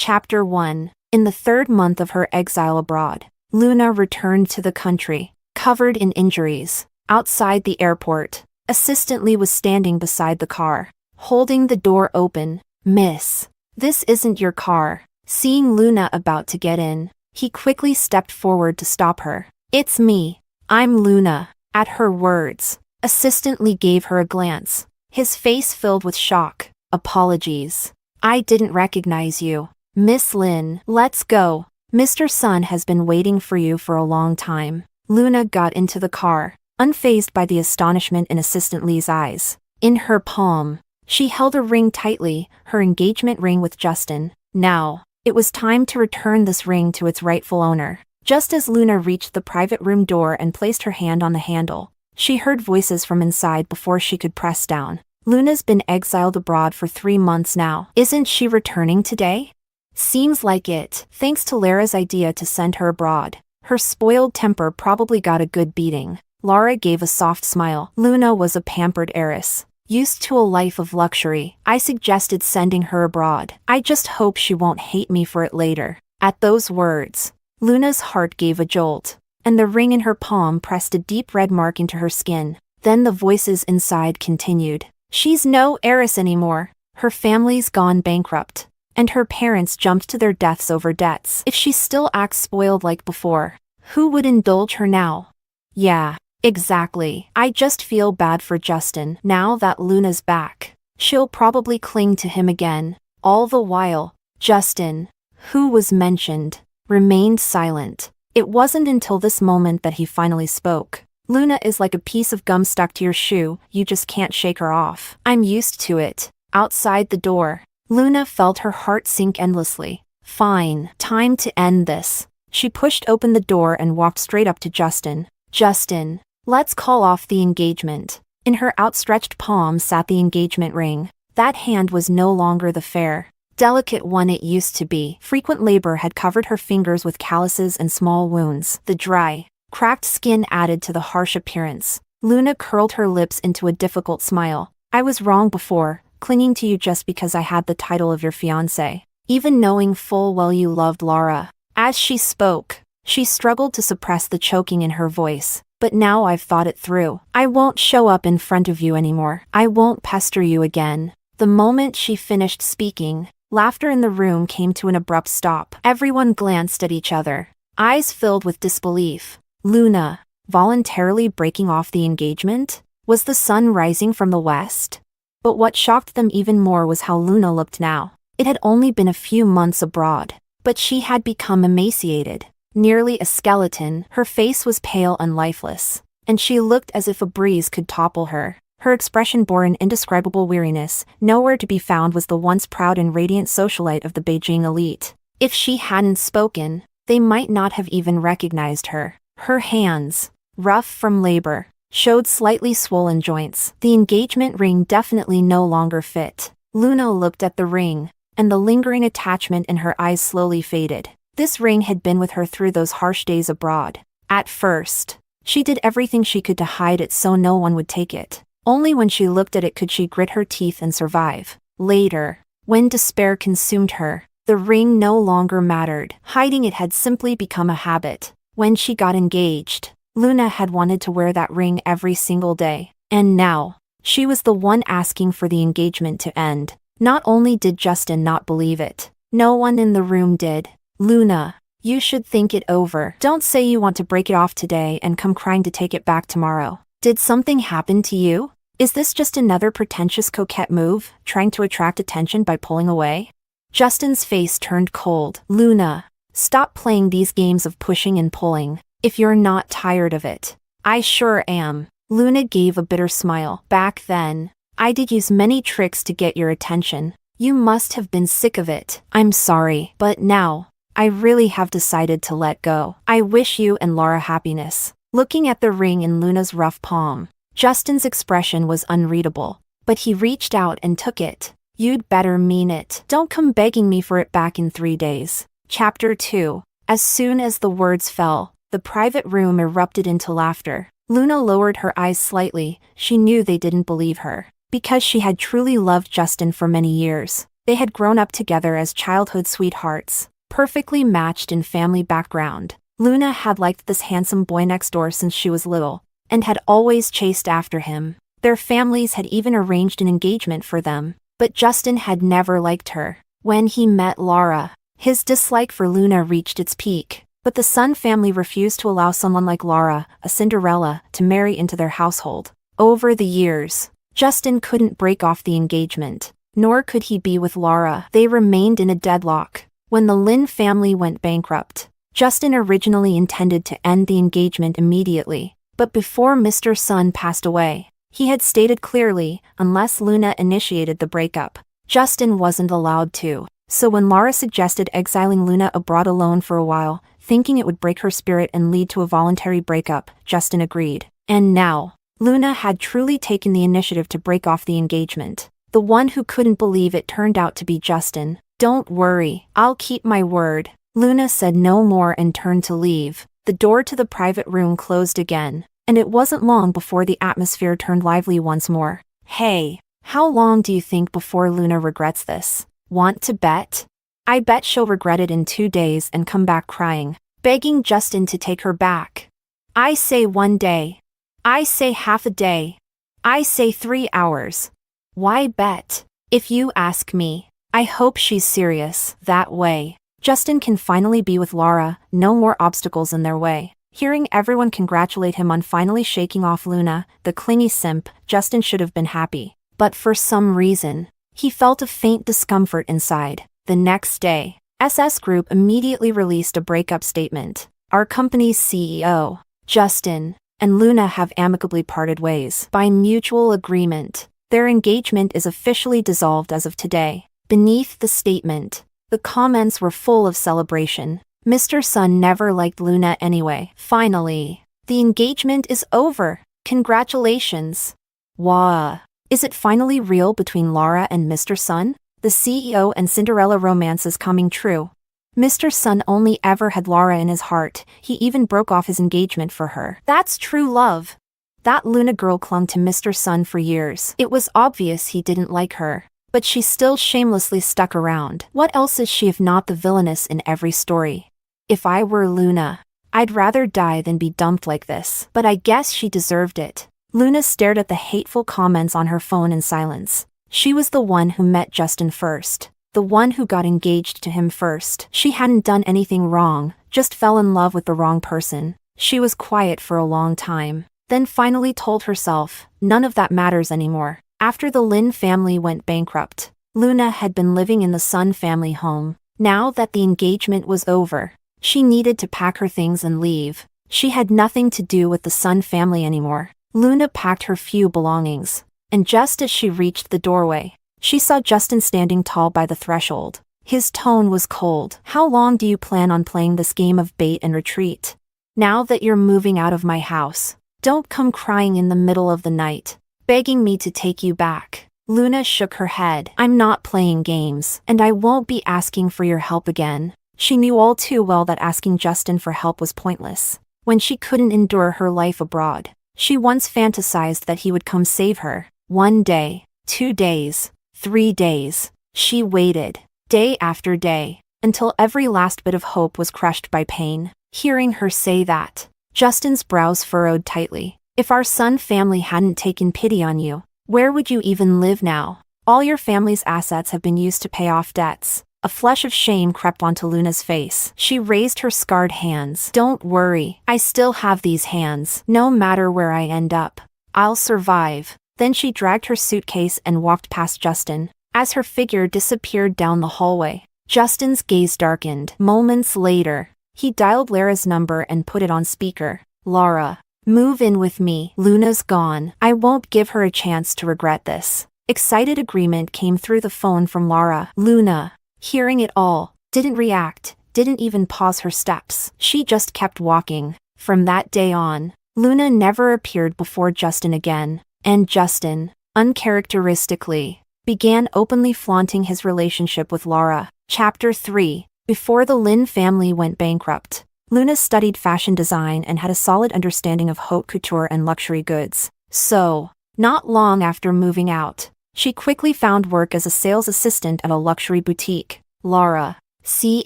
Chapter 1. In the third month of her exile abroad, Luna returned to the country, covered in injuries. Outside the airport, Assistant Lee was standing beside the car, holding the door open. "Miss, this isn't your car." Seeing Luna about to get in, he quickly stepped forward to stop her. "It's me. I'm Luna." At her words, Assistant Lee gave her a glance, his face filled with shock. "Apologies. I didn't recognize you. Miss Lin, let's go. Mr. Sun has been waiting for you for a long time." Luna got into the car, unfazed by the astonishment in Assistant Lee's eyes. In her palm, she held a ring tightly, her engagement ring with Justin. Now, it was time to return this ring to its rightful owner. Just as Luna reached the private room door and placed her hand on the handle, she heard voices from inside before she could press down. "Luna's been exiled abroad for 3 months now. Isn't she returning today?" "Seems like it, thanks to Lara's idea to send her abroad. Her spoiled temper probably got a good beating." Lara gave a soft smile. Luna was a pampered heiress, used to a life of luxury. "I suggested sending her abroad. I just hope she won't hate me for it later." At those words, Luna's heart gave a jolt, and the ring in her palm pressed a deep red mark into her skin. Then the voices inside continued. "She's no heiress anymore. Her family's gone bankrupt, and her parents jumped to their deaths over debts. If she still acts spoiled like before, who would indulge her now?" "Yeah, exactly. I just feel bad for Justin. Now that Luna's back, she'll probably cling to him again." All the while, Justin, who was mentioned, remained silent. It wasn't until this moment that he finally spoke. "Luna is like a piece of gum stuck to your shoe, you just can't shake her off." "I'm used to it." Outside the door, Luna felt her heart sink endlessly. "Fine, time to end this." She pushed open the door and walked straight up to Justin. "Justin, let's call off the engagement." In her outstretched palm sat the engagement ring. That hand was no longer the fair, delicate one it used to be. Frequent labor had covered her fingers with calluses and small wounds. The dry, cracked skin added to the harsh appearance. Luna curled her lips into a difficult smile. "I was wrong before, clinging to you just because I had the title of your fiancé, even knowing full well you loved Lara." As she spoke, she struggled to suppress the choking in her voice. "But now I've thought it through. I won't show up in front of you anymore. I won't pester you again." The moment she finished speaking, laughter in the room came to an abrupt stop. Everyone glanced at each other, eyes filled with disbelief. Luna, voluntarily breaking off the engagement? Was the sun rising from the west? But what shocked them even more was how Luna looked now. It had only been a few months abroad, but she had become emaciated, nearly a skeleton. Her face was pale and lifeless, and she looked as if a breeze could topple her. Her expression bore an indescribable weariness. Nowhere to be found was the once proud and radiant socialite of the Beijing elite. If she hadn't spoken, they might not have even recognized her. Her hands, rough from labor, showed slightly swollen joints. The engagement ring definitely no longer fit. Luna looked at the ring, and the lingering attachment in her eyes slowly faded. This ring had been with her through those harsh days abroad. At first, she did everything she could to hide it so no one would take it. Only when she looked at it could she grit her teeth and survive. Later, when despair consumed her, the ring no longer mattered. Hiding it had simply become a habit. When she got engaged, Luna had wanted to wear that ring every single day. And now, she was the one asking for the engagement to end. Not only did Justin not believe it, no one in the room did. "Luna, you should think it over. Don't say you want to break it off today and come crying to take it back tomorrow. Did something happen to you? Is this just another pretentious coquette move, trying to attract attention by pulling away?" Justin's face turned cold. "Luna, stop playing these games of pushing and pulling, if you're not tired of it." "I sure am." Luna gave a bitter smile. "Back then, I did use many tricks to get your attention. You must have been sick of it." "I'm sorry, but now, I really have decided to let go. I wish you and Lara happiness." Looking at the ring in Luna's rough palm, Justin's expression was unreadable, but he reached out and took it. "You'd better mean it. Don't come begging me for it back in 3 days. Chapter 2. As soon as the words fell, the private room erupted into laughter. Luna lowered her eyes slightly. She knew they didn't believe her. Because she had truly loved Justin for many years, They had grown up together as childhood sweethearts, perfectly matched in family background. Luna had liked this handsome boy next door since she was little, and had always chased after him. Their families had even arranged an engagement for them, but Justin had never liked her. When he met Laura, his dislike for Luna reached its peak, but the Sun family refused to allow someone like Laura, a Cinderella, to marry into their household. Over the years, Justin couldn't break off the engagement, nor could he be with Laura. They remained in a deadlock. When the Lin family went bankrupt, Justin originally intended to end the engagement immediately, but before Mr. Sun passed away, he had stated clearly, unless Luna initiated the breakup, Justin wasn't allowed to. So when Laura suggested exiling Luna abroad alone for a while, thinking it would break her spirit and lead to a voluntary breakup, Justin agreed. And now, Luna had truly taken the initiative to break off the engagement. The one who couldn't believe it turned out to be Justin. "Don't worry, I'll keep my word." Luna said no more and turned to leave. The door to the private room closed again, and it wasn't long before the atmosphere turned lively once more. "Hey, how long do you think before Luna regrets this? Want to bet?" "I bet she'll regret it in 2 days and come back crying, begging Justin to take her back." "I say 1 day. I say half a day. I say 3 hours. Why bet? If you ask me, I hope she's serious. That way, Justin can finally be with Laura, no more obstacles in their way." Hearing everyone congratulate him on finally shaking off Luna, the clingy simp, Justin should have been happy. But for some reason, he felt a faint discomfort inside. The next day, SS Group immediately released a breakup statement. "Our company's CEO, Justin, and Luna have amicably parted ways. By mutual agreement, their engagement is officially dissolved as of today." Beneath the statement, the comments were full of celebration. Mr. Sun never liked Luna anyway. "Finally, the engagement is over. Congratulations." "Wah. Is it finally real between Laura and Mr. Sun? The CEO and Cinderella romance is coming true." Mr. Sun only ever had Laura in his heart. He even broke off his engagement for her. That's true love. That Luna girl clung to Mr. Sun for years. It was obvious he didn't like her, but she still shamelessly stuck around. What else is she if not the villainess in every story? "If I were Luna, I'd rather die than be dumped like this, but I guess she deserved it." Luna stared at the hateful comments on her phone in silence. She was the one who met Justin first, the one who got engaged to him first. She hadn't done anything wrong, just fell in love with the wrong person. She was quiet for a long time, then finally told herself, none of that matters anymore. After the Lin family went bankrupt, Luna had been living in the Sun family home. Now that the engagement was over, she needed to pack her things and leave. She had nothing to do with the Sun family anymore. Luna packed her few belongings, and just as she reached the doorway, she saw Justin standing tall by the threshold. His tone was cold. "How long do you plan on playing this game of bait and retreat? Now that you're moving out of my house, don't come crying in the middle of the night, begging me to take you back." Luna shook her head. "I'm not playing games, and I won't be asking for your help again." She knew all too well that asking Justin for help was pointless. When she couldn't endure her life abroad, she once fantasized that he would come save her. 1 day, 2 days, 3 days. She waited, day after day, until every last bit of hope was crushed by pain. Hearing her say that, Justin's brows furrowed tightly. "If our Sun family hadn't taken pity on you, where would you even live now? All your family's assets have been used to pay off debts." A flush of shame crept onto Luna's face. She raised her scarred hands. "Don't worry, I still have these hands. No matter where I end up, I'll survive." Then she dragged her suitcase and walked past Justin. As her figure disappeared down the hallway, Justin's gaze darkened. Moments later, he dialed Lara's number and put it on speaker. "Lara, move in with me. Luna's gone. I won't give her a chance to regret this." Excited agreement came through the phone from Lara. Luna, hearing it all, didn't react, didn't even pause her steps. She just kept walking. From that day on, Luna never appeared before Justin again, and Justin, uncharacteristically, began openly flaunting his relationship with Lara. Chapter 3. Before the Lin family went bankrupt, Luna studied fashion design and had a solid understanding of haute couture and luxury goods. So, not long after moving out, She quickly found work as a sales assistant at a luxury boutique. Laura, see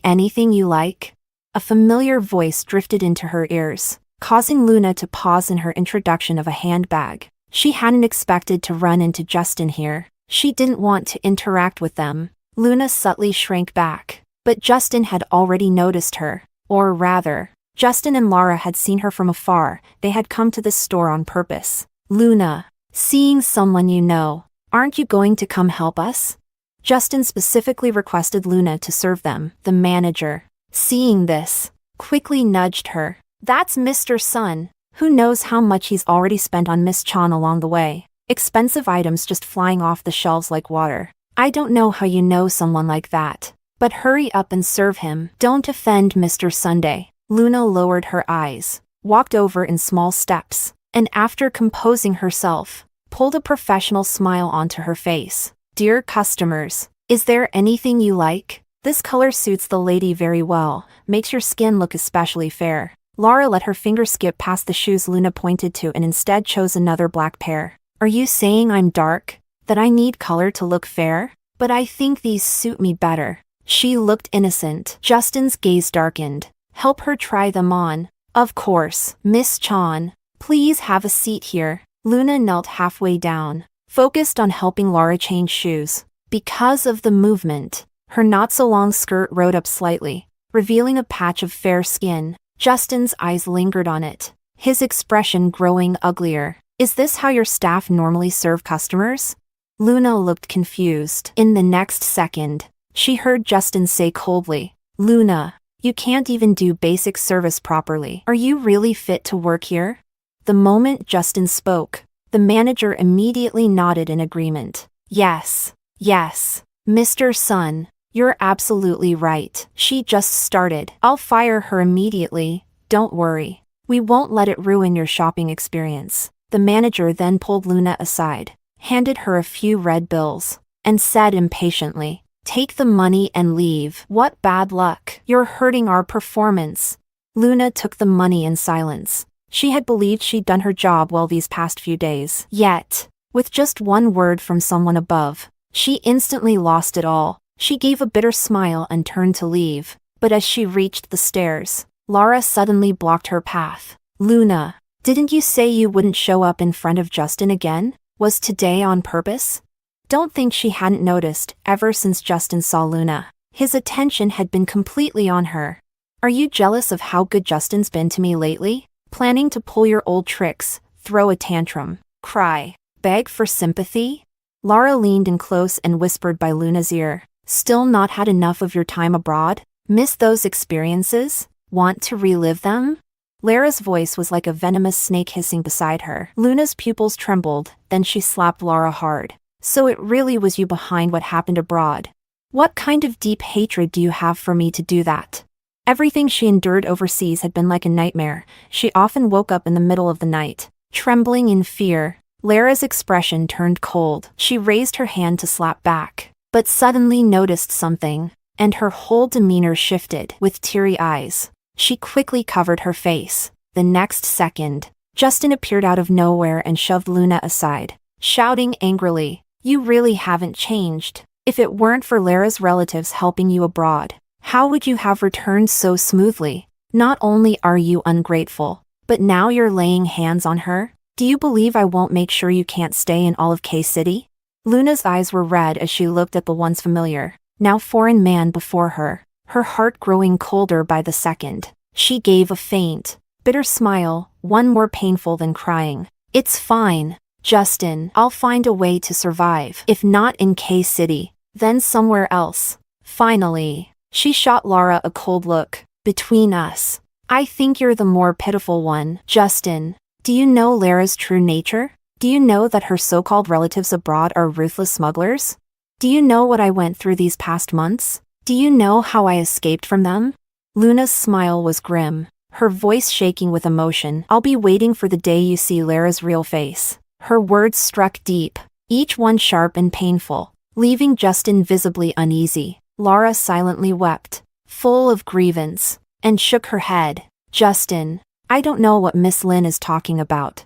anything you like? A familiar voice drifted into her ears, causing Luna to pause in her introduction of a handbag. She hadn't expected to run into Justin here. She didn't want to interact with them. Luna subtly shrank back, but Justin had already noticed her. Or rather, Justin and Laura had seen her from afar. They had come to this store on purpose. Luna, seeing someone you know, aren't you going to come help us? Justin specifically requested Luna to serve them. The manager, seeing this, quickly nudged her. That's Mr. Sun. Who knows how much he's already spent on Miss Chan along the way. Expensive items just flying off the shelves like water. I don't know how you know someone like that. But hurry up and serve him. Don't offend Mr. Sunday. Luna lowered her eyes, walked over in small steps, and after composing herself, pulled a professional smile onto her face. Dear customers, is there anything you like? This color suits the lady very well, makes your skin look especially fair. Laura let her finger skip past the shoes Luna pointed to and instead chose another black pair. Are you saying I'm dark? That I need color to look fair? But I think these suit me better. She looked innocent. Justin's gaze darkened. Help her try them on. Of course, Miss Chan. Please have a seat here. Luna knelt halfway down, focused on helping Laura change shoes. Because of the movement, her not-so-long skirt rode up slightly, revealing a patch of fair skin. Justin's eyes lingered on it, his expression growing uglier. Is this how your staff normally serve customers? Luna looked confused. In the next second, she heard Justin say coldly, Luna, you can't even do basic service properly. Are you really fit to work here? The moment Justin spoke, the manager immediately nodded in agreement. Yes, Mr. Sun, you're absolutely right. She just started. I'll fire her immediately. Don't worry. We won't let it ruin your shopping experience. The manager then pulled Luna aside, handed her a few red bills, and said impatiently, take the money and leave. What bad luck. You're hurting our performance. Luna took the money in silence. She had believed she'd done her job well these past few days. Yet, with just one word from someone above, she instantly lost it all. She gave a bitter smile and turned to leave. But as she reached the stairs, Laura suddenly blocked her path. Luna, didn't you say you wouldn't show up in front of Justin again? Was today on purpose? Don't think she hadn't noticed ever since Justin saw Luna. His attention had been completely on her. Are you jealous of how good Justin's been to me lately? Planning to pull your old tricks, throw a tantrum, cry, beg for sympathy? Laura leaned in close and whispered by Luna's ear. Still not had enough of your time abroad? Miss those experiences? Want to relive them? Lara's voice was like a venomous snake hissing beside her. Luna's pupils trembled, then she slapped Laura hard. So it really was you behind what happened abroad. What kind of deep hatred do you have for me to do that? Everything she endured overseas had been like a nightmare. She often woke up in the middle of the night, trembling in fear. Lara's expression turned cold. She raised her hand to slap back, but suddenly noticed something, and her whole demeanor shifted. With teary eyes, she quickly covered her face. The next second, Justin appeared out of nowhere and shoved Luna aside, shouting angrily, "You really haven't changed. If it weren't for Lara's relatives helping you abroad, how would you have returned so smoothly? Not only are you ungrateful, but now you're laying hands on her? Do you believe I won't make sure you can't stay in all of K-City?" Luna's eyes were red as she looked at the once familiar, now foreign man before her, her heart growing colder by the second. She gave a faint, bitter smile, one more painful than crying. It's fine, Justin. I'll find a way to survive. If not in K-City, then somewhere else. Finally, she shot Laura a cold look. Between us, I think you're the more pitiful one. Justin, do you know Lara's true nature? Do you know that her so-called relatives abroad are ruthless smugglers? Do you know what I went through these past months? Do you know how I escaped from them? Luna's smile was grim, her voice shaking with emotion. I'll be waiting for the day you see Lara's real face. Her words struck deep, each one sharp and painful, leaving Justin visibly uneasy. Laura silently wept, full of grievance, and shook her head. Justin, I don't know what Miss Lin is talking about.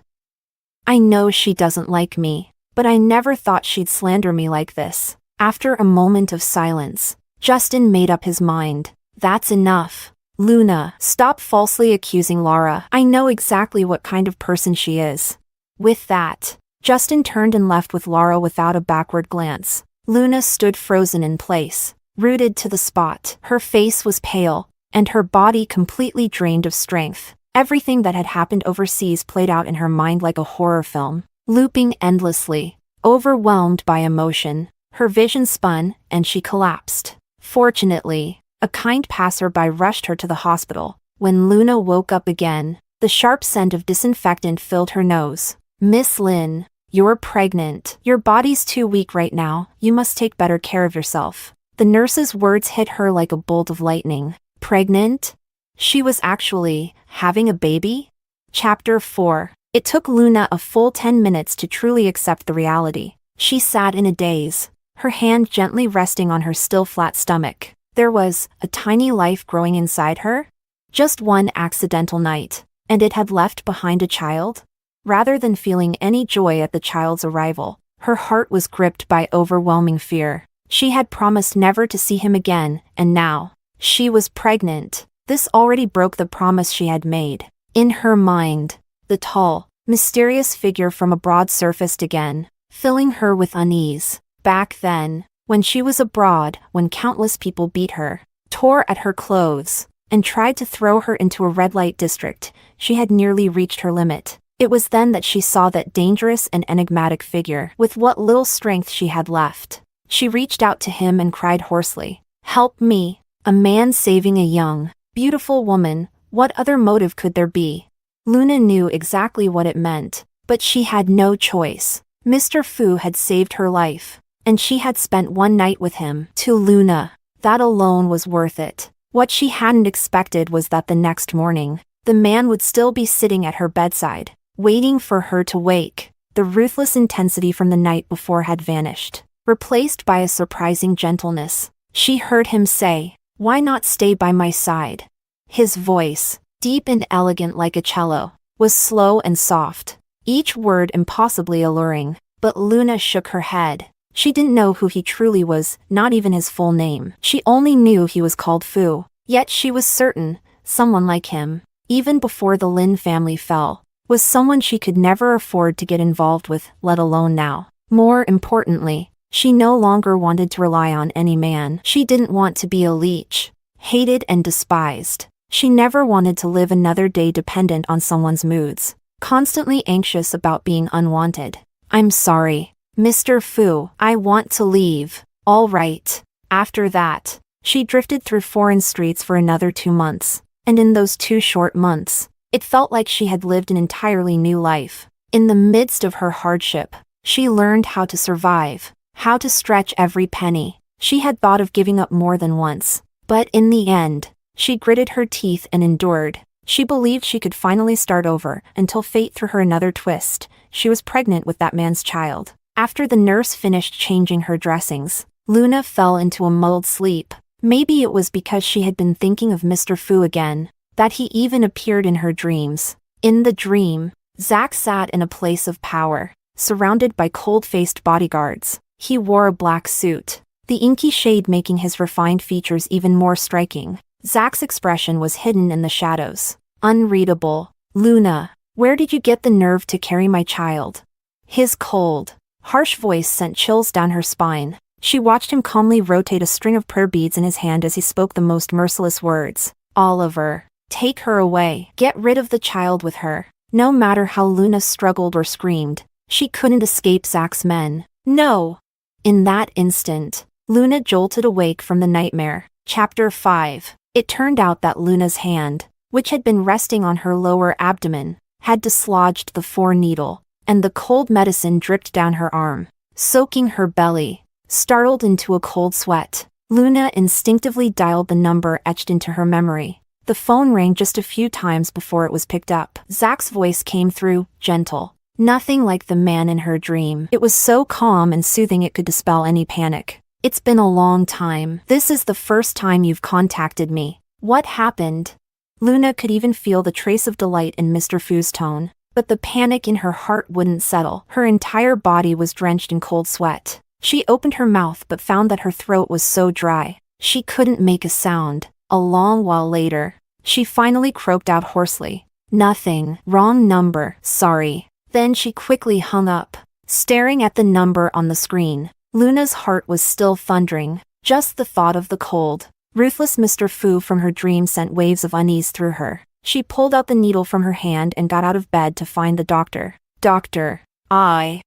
I know she doesn't like me. But I never thought she'd slander me like this. After a moment of silence, Justin made up his mind. That's enough. Luna, stop falsely accusing Laura. I know exactly what kind of person she is. With that, Justin turned and left with Laura without a backward glance. Luna stood frozen in place, rooted to the spot. Her face was pale, and her body completely drained of strength. Everything that had happened overseas played out in her mind like a horror film, looping endlessly. Overwhelmed by emotion, her vision spun, and she collapsed. Fortunately, a kind passerby rushed her to the hospital. When Luna woke up again, the sharp scent of disinfectant filled her nose. Miss Lynn, you're pregnant. Your body's too weak right now. You must take better care of yourself. The nurse's words hit her like a bolt of lightning. Pregnant? She was actually having a baby? Chapter 4. It took Luna a full 10 minutes to truly accept the reality. She sat in a daze, her hand gently resting on her still flat stomach. There was a tiny life growing inside her. Just one accidental night, and it had left behind a child? Rather than feeling any joy at the child's arrival, her heart was gripped by overwhelming fear. She had promised never to see him again, and now, she was pregnant. This already broke the promise she had made. In her mind, the tall, mysterious figure from abroad surfaced again, filling her with unease. Back then, when she was abroad, when countless people beat her, tore at her clothes, and tried to throw her into a red light district, she had nearly reached her limit. It was then that she saw that dangerous and enigmatic figure. With what little strength she had left, she reached out to him and cried hoarsely, "Help me!" A man saving a young, beautiful woman, what other motive could there be? Luna knew exactly what it meant, but she had no choice. Mr. Fu had saved her life, and she had spent one night with him. To Luna, that alone was worth it. What she hadn't expected was that the next morning, the man would still be sitting at her bedside, waiting for her to wake. The ruthless intensity from the night before had vanished, replaced by a surprising gentleness. She heard him say, "Why not stay by my side?" His voice, deep and elegant like a cello, was slow and soft, each word impossibly alluring. But Luna shook her head. She didn't know who he truly was, not even his full name. She only knew he was called Fu. Yet she was certain, someone like him, even before the Lin family fell, was someone she could never afford to get involved with, let alone now. More importantly, she no longer wanted to rely on any man. She didn't want to be a leech, hated and despised. She never wanted to live another day dependent on someone's moods, constantly anxious about being unwanted. "I'm sorry, Mr. Fu, I want to leave." "All right." After that, she drifted through foreign streets for another 2 months, and in those 2 short months, it felt like she had lived an entirely new life. In the midst of her hardship, she learned how to survive, how to stretch every penny. She had thought of giving up more than once, but in the end, she gritted her teeth and endured. She believed she could finally start over, until fate threw her another twist. She was pregnant with that man's child. After the nurse finished changing her dressings, Luna fell into a muddled sleep. Maybe it was because she had been thinking of Mr. Fu again, that he even appeared in her dreams. In the dream, Zack sat in a place of power, surrounded by cold-faced bodyguards. He wore a black suit, the inky shade making his refined features even more striking. Zack's expression was hidden in the shadows, unreadable. "Luna, where did you get the nerve to carry my child?" His cold, harsh voice sent chills down her spine. She watched him calmly rotate a string of prayer beads in his hand as he spoke the most merciless words. "Oliver, take her away. Get rid of the child with her." No matter how Luna struggled or screamed, she couldn't escape Zack's men. "No!" In that instant, Luna jolted awake from the nightmare. Chapter 5. It turned out that Luna's hand, which had been resting on her lower abdomen, had dislodged the 4-needle, and the cold medicine dripped down her arm, soaking her belly. Startled into a cold sweat, Luna instinctively dialed the number etched into her memory. The phone rang just a few times before it was picked up. Zack's voice came through, gentle. Nothing like the man in her dream. It was so calm and soothing it could dispel any panic. "It's been a long time. This is the first time you've contacted me. What happened?" Luna could even feel the trace of delight in Mr. Fu's tone. But the panic in her heart wouldn't settle. Her entire body was drenched in cold sweat. She opened her mouth but found that her throat was so dry. She couldn't make a sound. A long while later, she finally croaked out hoarsely, "Nothing. Wrong number. Sorry." Then she quickly hung up. Staring at the number on the screen, Luna's heart was still thundering. Just the thought of the cold, ruthless Mr. Fu from her dream sent waves of unease through her. She pulled out the needle from her hand and got out of bed to find the doctor. "Doctor, I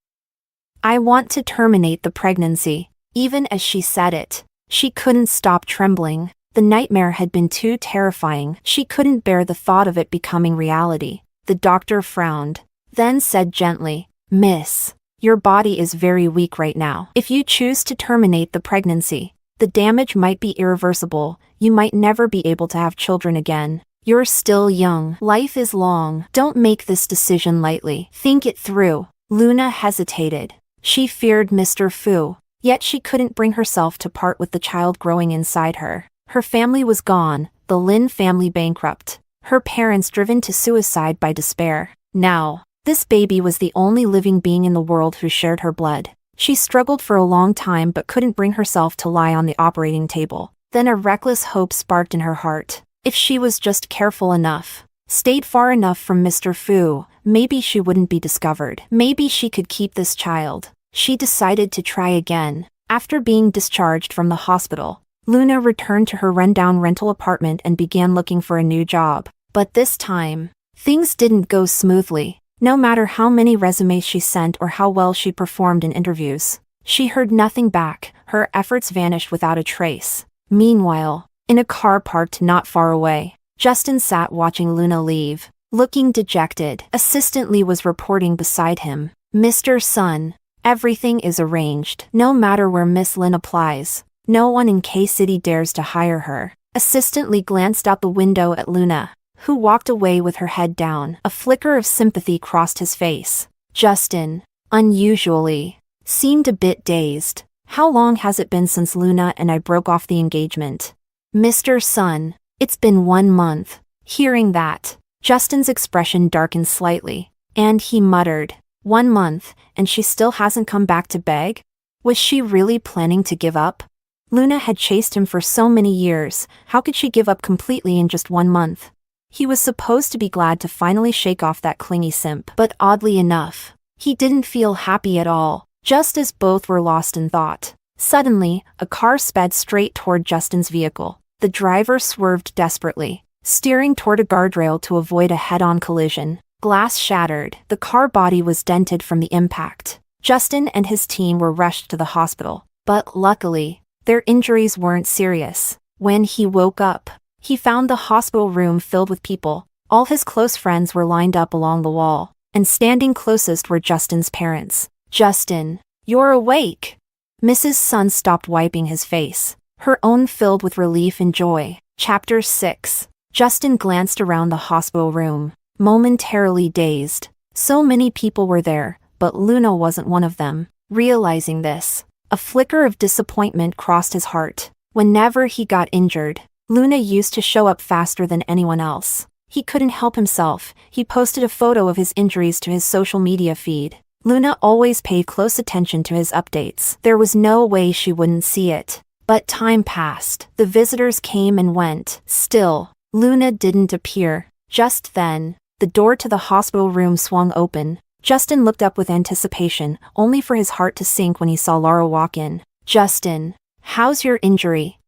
want to terminate the pregnancy." Even as she said it, she couldn't stop trembling. The nightmare had been too terrifying. She couldn't bear the thought of it becoming reality. The doctor frowned, then said gently, "Miss, your body is very weak right now. If you choose to terminate the pregnancy, the damage might be irreversible. You might never be able to have children again. You're still young. Life is long. Don't make this decision lightly. Think it through." Luna hesitated. She feared Mr. Fu, yet she couldn't bring herself to part with the child growing inside her. Her family was gone, the Lin family bankrupt, her parents driven to suicide by despair. Now, this baby was the only living being in the world who shared her blood. She struggled for a long time but couldn't bring herself to lie on the operating table. Then a reckless hope sparked in her heart. If she was just careful enough, stayed far enough from Mr. Fu, maybe she wouldn't be discovered. Maybe she could keep this child. She decided to try again. After being discharged from the hospital, Luna returned to her rundown rental apartment and began looking for a new job. But this time, things didn't go smoothly. No matter how many resumes she sent or how well she performed in interviews, she heard nothing back. Her efforts vanished without a trace. Meanwhile, in a car parked not far away, Justin sat watching Luna leave. Looking dejected, Assistant Lee was reporting beside him. "Mr. Sun, everything is arranged. No matter where Miss Lin applies, no one in K-City dares to hire her." Assistant Lee glanced out the window at Luna, who walked away with her head down. A flicker of sympathy crossed his face. Justin, unusually, seemed a bit dazed. "How long has it been since Luna and I broke off the engagement?" "Mr. Sun, it's been 1 month." Hearing that, Justin's expression darkened slightly, and he muttered, "1 month, and she still hasn't come back to beg?" Was she really planning to give up? Luna had chased him for so many years. How could she give up completely in just 1 month? He was supposed to be glad to finally shake off that clingy simp, but oddly enough, he didn't feel happy at all. Just as both were lost in thought, suddenly, a car sped straight toward Justin's vehicle. The driver swerved desperately, steering toward a guardrail to avoid a head-on collision. Glass shattered. The car body was dented from the impact. Justin and his team were rushed to the hospital, but luckily, their injuries weren't serious. When he woke up, he found the hospital room filled with people. All his close friends were lined up along the wall, and standing closest were Justin's parents. "Justin, you're awake." Mrs. Sun stopped wiping his face, her own filled with relief and joy. Chapter 6. Justin glanced around the hospital room, momentarily dazed. So many people were there, but Luna wasn't one of them. Realizing this, a flicker of disappointment crossed his heart. Whenever he got injured, Luna used to show up faster than anyone else. He couldn't help himself. He posted a photo of his injuries to his social media feed. Luna always paid close attention to his updates. There was no way she wouldn't see it. But time passed. The visitors came and went. Still, Luna didn't appear. Just then, the door to the hospital room swung open. Justin looked up with anticipation, only for his heart to sink when he saw Lara walk in. "Justin, how's your injury?"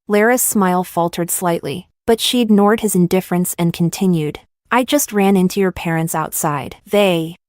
Lara's smile faltered slightly, but she ignored his indifference and continued. "I just ran into your parents outside.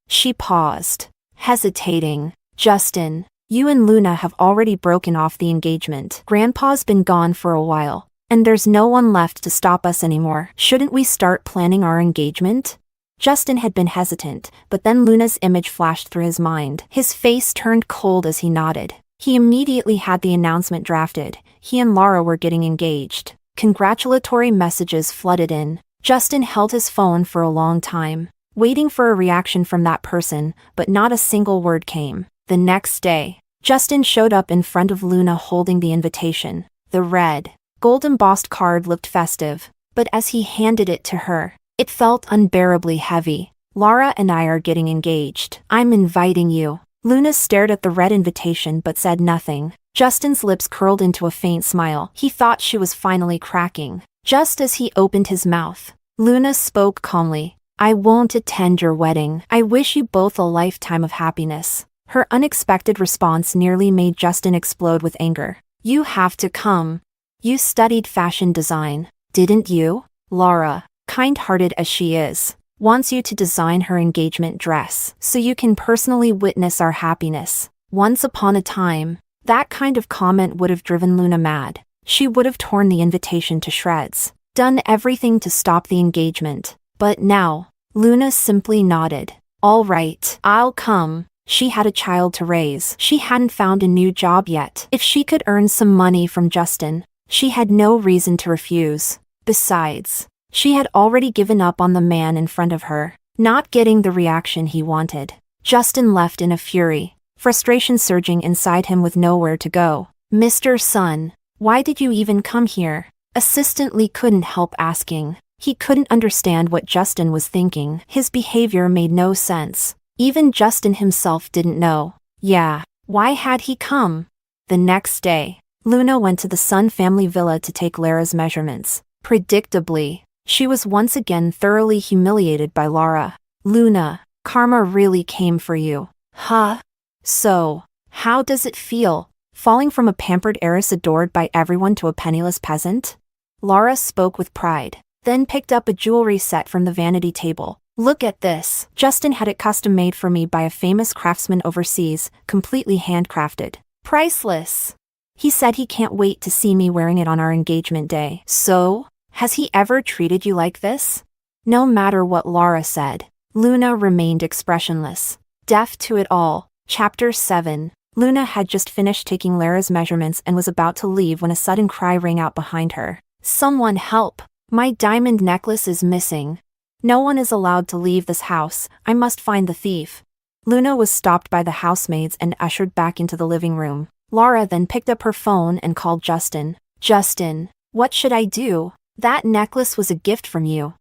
She paused, hesitating. "Justin, you and Luna have already broken off the engagement. Grandpa's been gone for a while, and there's no one left to stop us anymore. Shouldn't we start planning our engagement?" Justin had been hesitant, but then Luna's image flashed through his mind. His face turned cold as he nodded. He immediately had the announcement drafted. He and Lara were getting engaged. Congratulatory messages flooded in. Justin held his phone for a long time, waiting for a reaction from that person, but not a single word came. The next day, Justin showed up in front of Luna holding the invitation. The red, gold-embossed card looked festive, but as he handed it to her, it felt unbearably heavy. Laura and I are getting engaged. I'm inviting you. Luna stared at the red invitation but said nothing. Justin's lips curled into a faint smile. He thought she was finally cracking. Just as he opened his mouth, Luna spoke calmly. I won't attend your wedding. I wish you both a lifetime of happiness. Her unexpected response nearly made Justin explode with anger. You have to come. You studied fashion design, didn't you? Laura, kind-hearted as she is, wants you to design her engagement dress so you can personally witness our happiness. Once upon a time, that kind of comment would have driven Luna mad. She would have torn the invitation to shreds, done everything to stop the engagement. But now, Luna simply nodded. All right, I'll come. She had a child to raise. She hadn't found a new job yet. If she could earn some money from Justin, she had no reason to refuse. Besides, she had already given up on the man in front of her, not getting the reaction he wanted. Justin left in a fury, frustration surging inside him with nowhere to go. Mr. Sun, why did you even come here? Assistant Lee couldn't help asking. He couldn't understand what Justin was thinking. His behavior made no sense. Even Justin himself didn't know. Yeah, why had he come? The next day, Luna went to the Sun family villa to take Lara's measurements. Predictably, she was once again thoroughly humiliated by Laura. Luna, karma really came for you. Huh? So, how does it feel, falling from a pampered heiress adored by everyone to a penniless peasant? Laura spoke with pride, then picked up a jewelry set from the vanity table. Look at this. Justin had it custom made for me by a famous craftsman overseas, completely handcrafted. Priceless. He said he can't wait to see me wearing it on our engagement day. So, has he ever treated you like this? No matter what Laura said, Luna remained expressionless, deaf to it all. Chapter 7. Luna had just finished taking Lara's measurements and was about to leave when a sudden cry rang out behind her. Someone help! My diamond necklace is missing. No one is allowed to leave this house. I must find the thief. Luna was stopped by the housemaids and ushered back into the living room. Laura then picked up her phone and called Justin. Justin, what should I do? That necklace was a gift from you.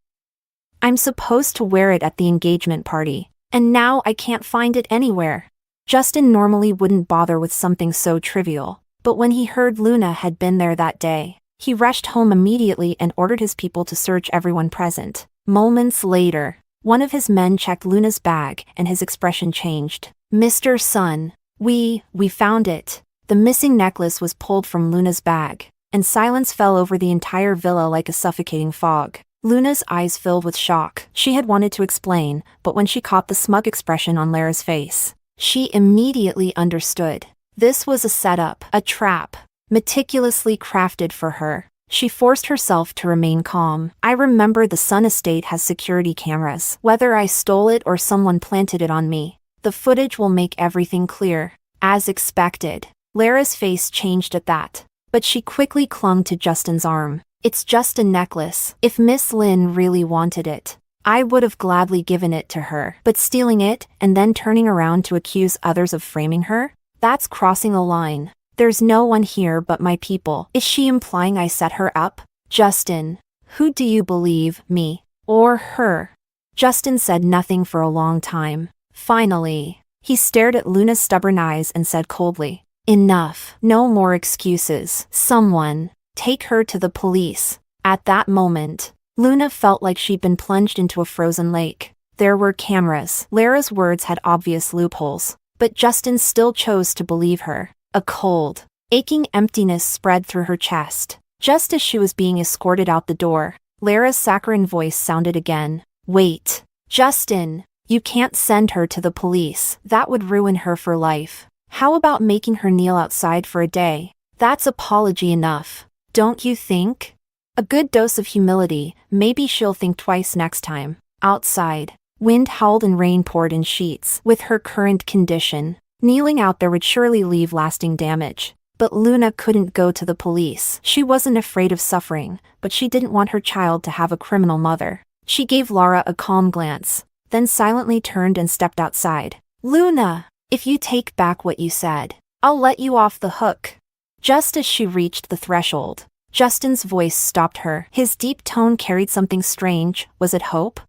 I'm supposed to wear it at the engagement party, and now I can't find it anywhere. Justin normally wouldn't bother with something so trivial, but when he heard Luna had been there that day, he rushed home immediately and ordered his people to search everyone present. Moments later, one of his men checked Luna's bag and his expression changed. Mr. Sun, we found it. The missing necklace was pulled from Luna's bag, and silence fell over the entire villa like a suffocating fog. Luna's eyes filled with shock. She had wanted to explain, but when she caught the smug expression on Lara's face, she immediately understood. This was a setup, a trap, meticulously crafted for her. She forced herself to remain calm. I remember the Sun estate has security cameras. Whether I stole it or someone planted it on me, the footage will make everything clear. As expected, Lara's face changed at that, but she quickly clung to Justin's arm. It's just a necklace. If Miss Lin really wanted it, I would have gladly given it to her. But stealing it and then turning around to accuse others of framing her? That's crossing a line. There's no one here but my people. Is she implying I set her up? Justin, who do you believe, me or her? Justin said nothing for a long time. Finally, he stared at Luna's stubborn eyes and said coldly, Enough. No more excuses. Someone, take her to the police. At that moment, Luna felt like she'd been plunged into a frozen lake. There were cameras. Lara's words had obvious loopholes, but Justin still chose to believe her. A cold, aching emptiness spread through her chest. Just as she was being escorted out the door, Lara's saccharine voice sounded again. Wait, Justin, you can't send her to the police. That would ruin her for life. How about making her kneel outside for a day? That's apology enough, don't you think? A good dose of humility, maybe she'll think twice next time. Outside, wind howled and rain poured in sheets. With her current condition, kneeling out there would surely leave lasting damage. But Luna couldn't go to the police. She wasn't afraid of suffering, but she didn't want her child to have a criminal mother. She gave Laura a calm glance, then silently turned and stepped outside. Luna, if you take back what you said, I'll let you off the hook. Just as she reached the threshold, Justin's voice stopped her. His deep tone carried something strange. Was it hope?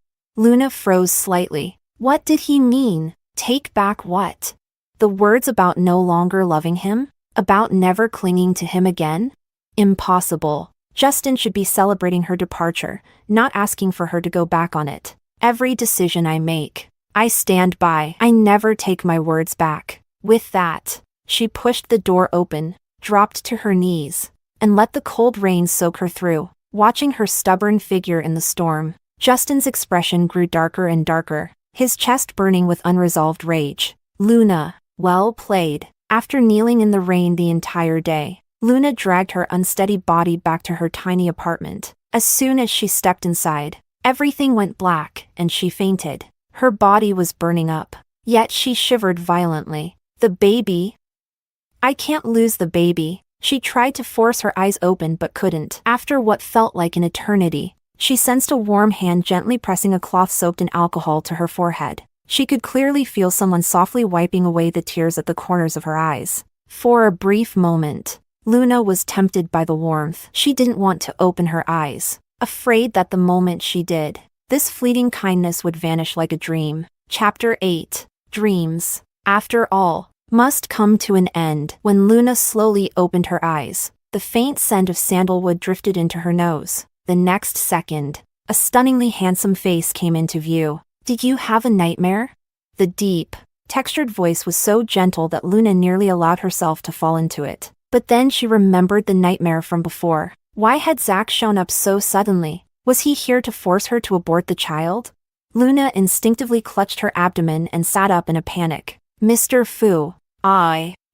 Luna froze slightly. What did he mean? Take back what? The words about no longer loving him? About never clinging to him again? Impossible. Justin should be celebrating her departure, not asking for her to go back on it. Every decision I make, I stand by. I never take my words back. With that, she pushed the door open, dropped to her knees, and let the cold rain soak her through. Watching her stubborn figure in the storm, Justin's expression grew darker and darker, his chest burning with unresolved rage. Luna, well played. After kneeling in the rain the entire day, Luna dragged her unsteady body back to her tiny apartment. As soon as she stepped inside, everything went black and she fainted. Her body was burning up, yet she shivered violently. The baby? I can't lose the baby. She tried to force her eyes open but couldn't. After what felt like an eternity, she sensed a warm hand gently pressing a cloth soaked in alcohol to her forehead. She could clearly feel someone softly wiping away the tears at the corners of her eyes. For a brief moment, Luna was tempted by the warmth. She didn't want to open her eyes, afraid that the moment she did, this fleeting kindness would vanish like a dream. Chapter 8. Dreams, after all, must come to an end. When Luna slowly opened her eyes, the faint scent of sandalwood drifted into her nose. The next second, a stunningly handsome face came into view. Did you have a nightmare? The deep, textured voice was so gentle that Luna nearly allowed herself to fall into it. But then she remembered the nightmare from before. Why had Zach shown up so suddenly? Was he here to force her to abort the child? Luna instinctively clutched her abdomen and sat up in a panic. Mr. Fu.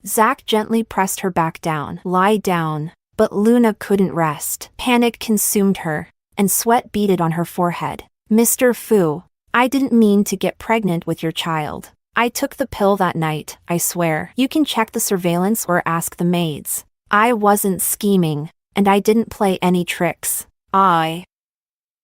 Zach gently pressed her back down. Lie down. But Luna couldn't rest. Panic consumed her, and sweat beaded on her forehead. Mr. Fu, I didn't mean to get pregnant with your child. I took the pill that night, I swear. You can check the surveillance or ask the maids. I wasn't scheming, and I didn't play any tricks.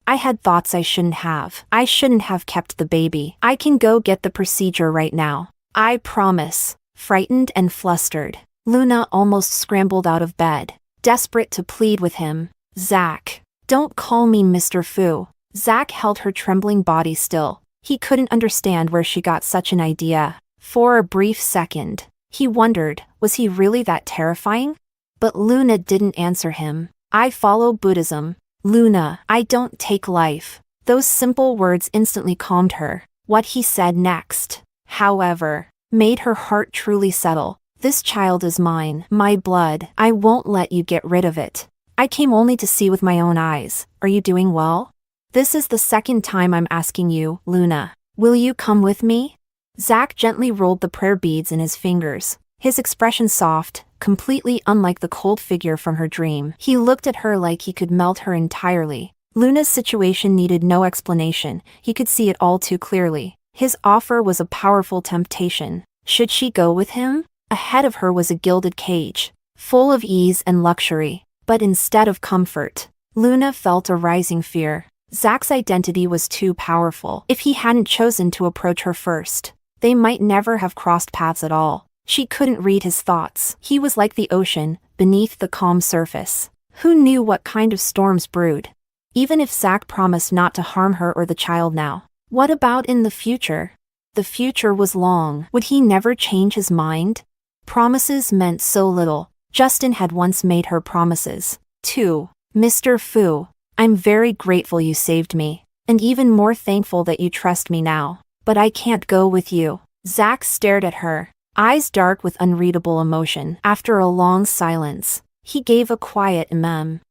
I had thoughts I shouldn't have. I shouldn't have kept the baby. I can go get the procedure right now. I promise. Frightened and flustered, Luna almost scrambled out of bed, desperate to plead with him. Zach, don't call me Mr. Fu. Zach held her trembling body still. He couldn't understand where she got such an idea. For a brief second, he wondered, was he really that terrifying? But Luna didn't answer him. I follow Buddhism. Luna, I don't take life. Those simple words instantly calmed her. What he said next, however, made her heart truly settle. This child is mine, my blood. I won't let you get rid of it. I came only to see with my own eyes. Are you doing well? This is the second time I'm asking you, Luna. Will you come with me? Zach gently rolled the prayer beads in his fingers, his expression soft, completely unlike the cold figure from her dream. He looked at her like he could melt her entirely. Luna's situation needed no explanation. He could see it all too clearly. His offer was a powerful temptation. Should she go with him? Ahead of her was a gilded cage, full of ease and luxury. But instead of comfort, Luna felt a rising fear. Zach's identity was too powerful. If he hadn't chosen to approach her first, they might never have crossed paths at all. She couldn't read his thoughts. He was like the ocean, beneath the calm surface. Who knew what kind of storms brewed? Even if Zach promised not to harm her or the child now, what about in the future? The future was long. Would he never change his mind? Promises meant so little. Justin had once made her promises. 2. Mr. Fu, I'm very grateful you saved me, and even more thankful that you trust me now. But I can't go with you. Zach stared at her, eyes dark with unreadable emotion. After a long silence, he gave a quiet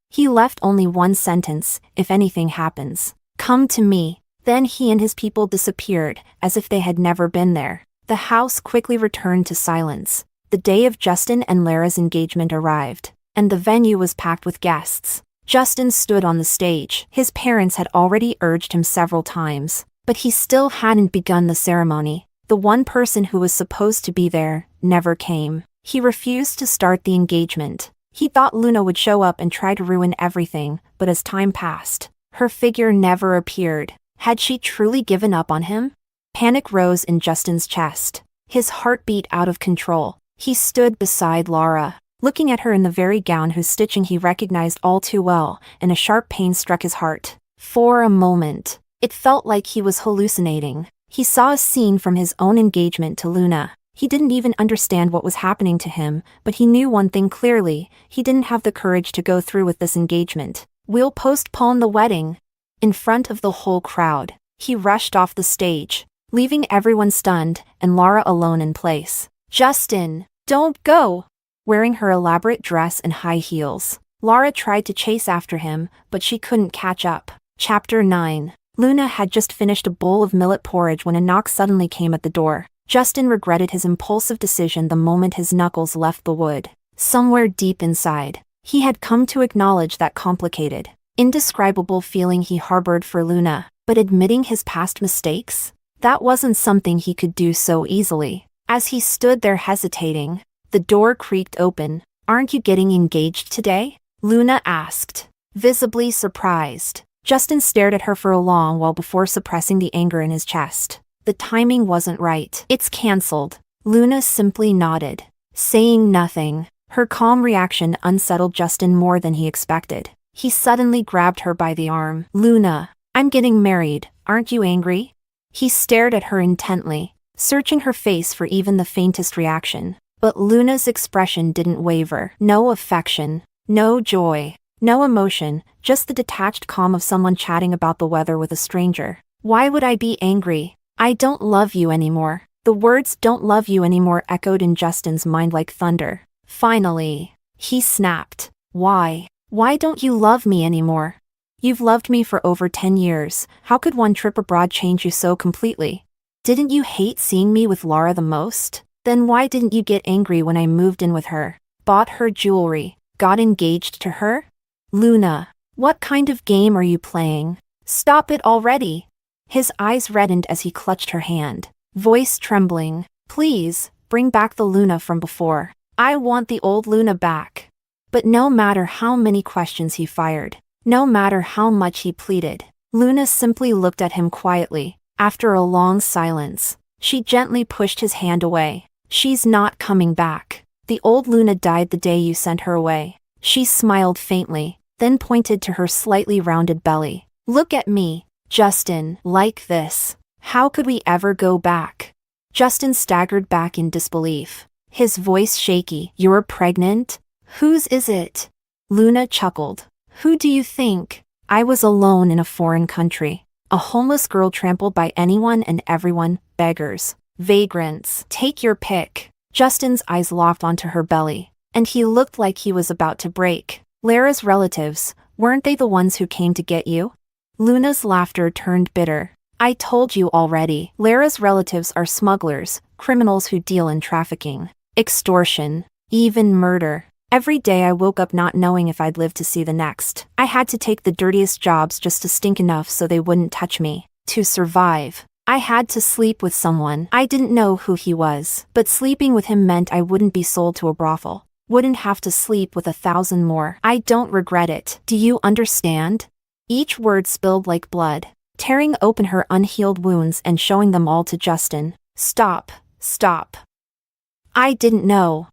He left only one sentence, if anything happens, come to me. Then he and his people disappeared, as if they had never been there. The house quickly returned to silence. The day of Justin and Lara's engagement arrived, and the venue was packed with guests. Justin stood on the stage. His parents had already urged him several times, but he still hadn't begun the ceremony. The one person who was supposed to be there never came. He refused to start the engagement. He thought Luna would show up and try to ruin everything, but as time passed, her figure never appeared. Had she truly given up on him? Panic rose in Justin's chest. His heart beat out of control. He stood beside Lara, looking at her in the very gown whose stitching he recognized all too well, and a sharp pain struck his heart. For a moment, It felt like he was hallucinating. He saw a scene from his own engagement to Luna. He didn't even understand what was happening to him, but he knew one thing clearly: he didn't have the courage to go through with this engagement. "We'll postpone the wedding." In front of the whole crowd, he rushed off the stage, leaving everyone stunned and Lara alone in place. "Justin, don't go!" Wearing her elaborate dress and high heels, Lara tried to chase after him, but she couldn't catch up. Chapter 9. Luna had just finished a bowl of millet porridge when a knock suddenly came at the door. Justin regretted his impulsive decision the moment his knuckles left the wood. Somewhere deep inside, he had come to acknowledge that complicated, indescribable feeling he harbored for Luna, but admitting his past mistakes? That wasn't something he could do so easily. As he stood there hesitating, the door creaked open. "Aren't you getting engaged today?" Luna asked, visibly surprised. Justin stared at her for a long while before suppressing the anger in his chest. The timing wasn't right. "It's cancelled." Luna simply nodded, saying nothing. Her calm reaction unsettled Justin more than he expected. He suddenly grabbed her by the arm. "Luna, I'm getting married, aren't you angry?" He stared at her intently, searching her face for even the faintest reaction. But Luna's expression didn't waver. No affection, no joy, no emotion, just the detached calm of someone chatting about the weather with a stranger. "Why would I be angry? I don't love you anymore." The words "don't love you anymore" echoed in Justin's mind like thunder. Finally, he snapped. "Why? Why don't you love me anymore? You've loved me for over 10 years. How could one trip abroad change you so completely? Didn't you hate seeing me with Lara the most? Then why didn't you get angry when I moved in with her, bought her jewelry, got engaged to her?" "Luna, what kind of game are you playing? Stop it already." His eyes reddened as he clutched her hand, voice trembling. "Please, bring back the Luna from before. I want the old Luna back." But no matter how many questions he fired, no matter how much he pleaded, Luna simply looked at him quietly. After a long silence, she gently pushed his hand away. "She's not coming back. The old Luna died the day you sent her away." She smiled faintly, then pointed to her slightly rounded belly. "Look at me, Justin, like this. How could we ever go back?" Justin staggered back in disbelief, his voice shaky. "You're pregnant? Whose is it?" Luna chuckled. "Who do you think? I was alone in a foreign country. A homeless girl trampled by anyone and everyone, beggars, vagrants. Take your pick." Justin's eyes locked onto her belly, and he looked like he was about to break. "Lara's relatives, weren't they the ones who came to get you?" Luna's laughter turned bitter. "I told you already. Lara's relatives are smugglers, criminals who deal in trafficking, extortion, even murder. Every day I woke up not knowing if I'd live to see the next. I had to take the dirtiest jobs just to stink enough so they wouldn't touch me. To survive, I had to sleep with someone. I didn't know who he was, but sleeping with him meant I wouldn't be sold to a brothel. Wouldn't have to sleep with 1,000 more. I don't regret it. Do you understand?" Each word spilled like blood, tearing open her unhealed wounds and showing them all to Justin. "Stop, stop. I didn't know.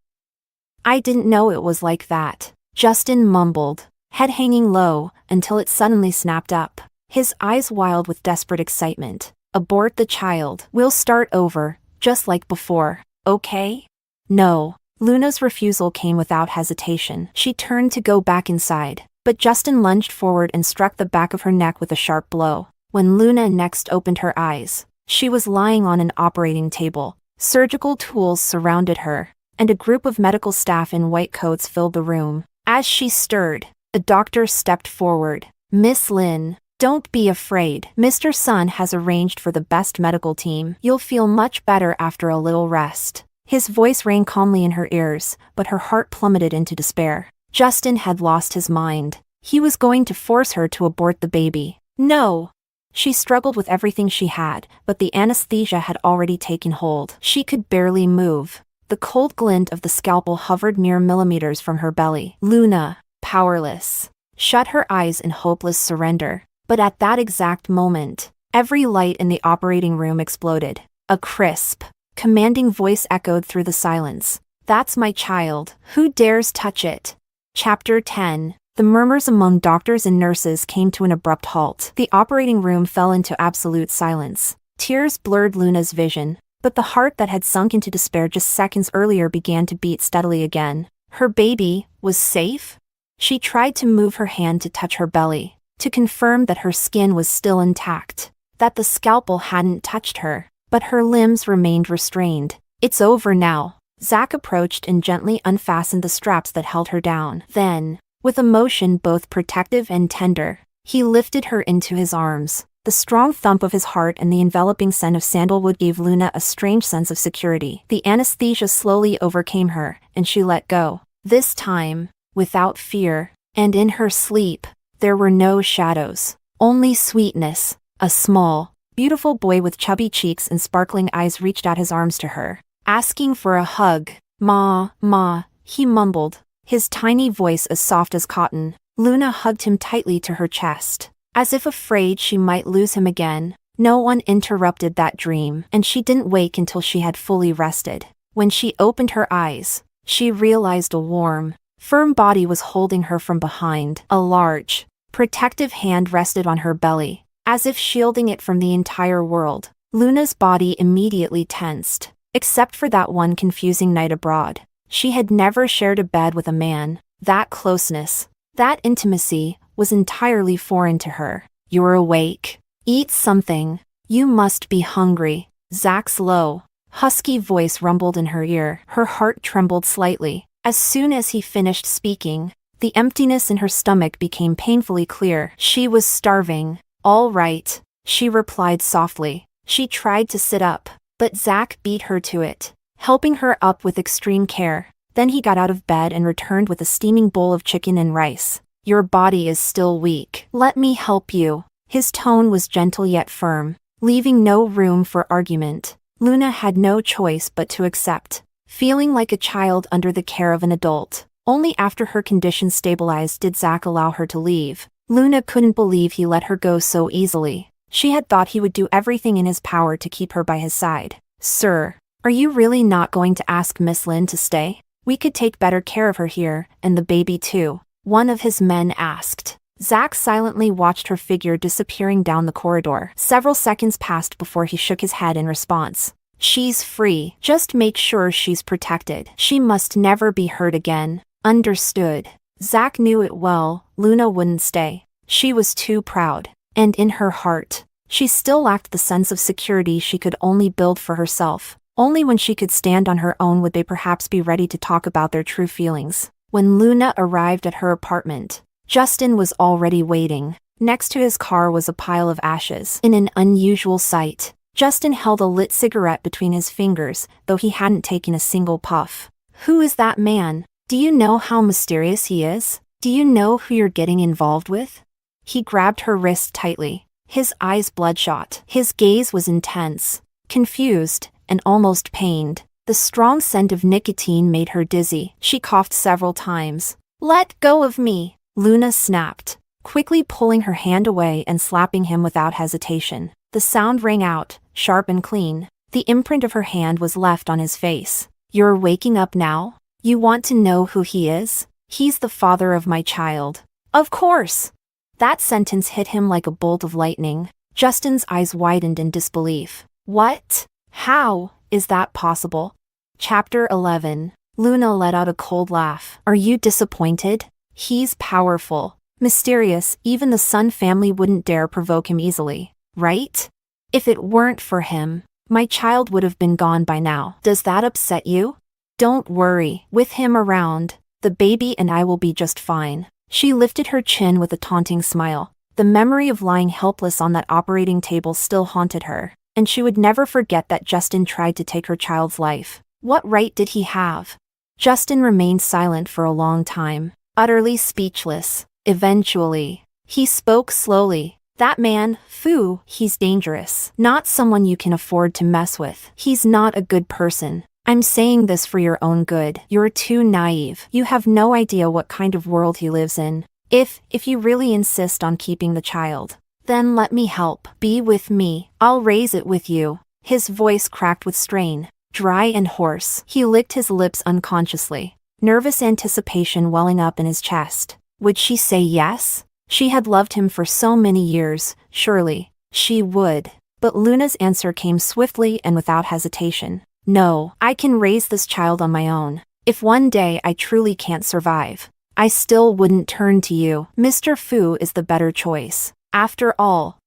I didn't know it was like that." Justin mumbled, head hanging low, until it suddenly snapped up, his eyes wild with desperate excitement. "Abort the child. We'll start over, just like before, okay?" "No." Luna's refusal came without hesitation. She turned to go back inside, but Justin lunged forward and struck the back of her neck with a sharp blow. When Luna next opened her eyes, she was lying on an operating table. Surgical tools surrounded her, and a group of medical staff in white coats filled the room. As she stirred, a doctor stepped forward. "Miss Lin, don't be afraid. Mr. Sun has arranged for the best medical team. You'll feel much better after a little rest." His voice rang calmly in her ears, but her heart plummeted into despair. Justin had lost his mind. He was going to force her to abort the baby. "No!" She struggled with everything she had, but the anesthesia had already taken hold. She could barely move. The cold glint of the scalpel hovered mere millimeters from her belly. Luna, powerless, shut her eyes in hopeless surrender. But at that exact moment, every light in the operating room exploded. A crisp, commanding voice echoed through the silence. "That's my child. Who dares touch it?" Chapter 10. The murmurs among doctors and nurses came to an abrupt halt. The operating room fell into absolute silence. Tears blurred Luna's vision, but the heart that had sunk into despair just seconds earlier began to beat steadily again. Her baby was safe? She tried to move her hand to touch her belly, to confirm that her skin was still intact, that the scalpel hadn't touched her, but her limbs remained restrained. It's over now. Zach approached and gently unfastened the straps that held her down. Then, with a motion both protective and tender, he lifted her into his arms. The strong thump of his heart and the enveloping scent of sandalwood gave Luna a strange sense of security. The anesthesia slowly overcame her, and she let go. This time, without fear, and in her sleep, there were no shadows, only sweetness. A small, beautiful boy with chubby cheeks and sparkling eyes reached out his arms to her, asking for a hug. "Ma, ma," he mumbled, his tiny voice as soft as cotton. Luna hugged him tightly to her chest, as if afraid she might lose him again. No one interrupted that dream, and she didn't wake until she had fully rested. When she opened her eyes, she realized a warm, firm body was holding her from behind. A large, protective hand rested on her belly, as if shielding it from the entire world. Luna's body immediately tensed, except for that one confusing night abroad. She had never shared a bed with a man. That closeness, that intimacy, was entirely foreign to her. "You're awake. Eat something. You must be hungry." Zach's low, husky voice rumbled in her ear. Her heart trembled slightly. As soon as he finished speaking, the emptiness in her stomach became painfully clear. She was starving. "All right," she replied softly. She tried to sit up, but Zach beat her to it, helping her up with extreme care. Then he got out of bed and returned with a steaming bowl of chicken and rice. "Your body is still weak. Let me help you." His tone was gentle yet firm, leaving no room for argument. Luna had no choice but to accept, feeling like a child under the care of an adult. Only after her condition stabilized did Zach allow her to leave. Luna couldn't believe he let her go so easily. She had thought he would do everything in his power to keep her by his side. "Sir, are you really not going to ask Miss Lynn to stay? We could take better care of her here, and the baby too," one of his men asked. Zach silently watched her figure disappearing down the corridor. Several seconds passed before he shook his head in response. "She's free. Just make sure she's protected. She must never be hurt again." "Understood." Zach knew it well. Luna wouldn't stay. She was too proud. And in her heart, she still lacked the sense of security she could only build for herself. Only when she could stand on her own would they perhaps be ready to talk about their true feelings. When Luna arrived at her apartment, Justin was already waiting. Next to his car was a pile of ashes. In an unusual sight, Justin held a lit cigarette between his fingers, though he hadn't taken a single puff. "Who is that man? Do you know how mysterious he is? Do you know who you're getting involved with?" He grabbed her wrist tightly, his eyes bloodshot. His gaze was intense, confused, and almost pained. The strong scent of nicotine made her dizzy. She coughed several times. "Let go of me!" Luna snapped, quickly pulling her hand away and slapping him without hesitation. The sound rang out, sharp and clean. The imprint of her hand was left on his face. "You're waking up now? You want to know who he is? He's the father of my child." "Of course!" That sentence hit him like a bolt of lightning. Justin's eyes widened in disbelief. "What? How is that possible?" Chapter 11. Luna let out a cold laugh. "Are you disappointed? He's powerful, mysterious. Even the Sun family wouldn't dare provoke him easily, right? If it weren't for him, my child would have been gone by now. Does that upset you? Don't worry. With him around, the baby and I will be just fine." She lifted her chin with a taunting smile. The memory of lying helpless on that operating table still haunted her, and she would never forget that Justin tried to take her child's life. What right did he have? Justin remained silent for a long time, utterly speechless. Eventually, he spoke slowly. "That man, Fu, he's dangerous. Not someone you can afford to mess with. He's not a good person. I'm saying this for your own good. You're too naive. You have no idea what kind of world he lives in. If you really insist on keeping the child, then let me help. Be with me. I'll raise it with you." His voice cracked with strain, dry and hoarse. He licked his lips unconsciously, nervous anticipation welling up in his chest. Would she say yes? She had loved him for so many years, surely she would. But Luna's answer came swiftly and without hesitation. No, I can raise this child on my own. If one day I truly can't survive, I still wouldn't turn to you. Mr. Fu is the better choice. After all,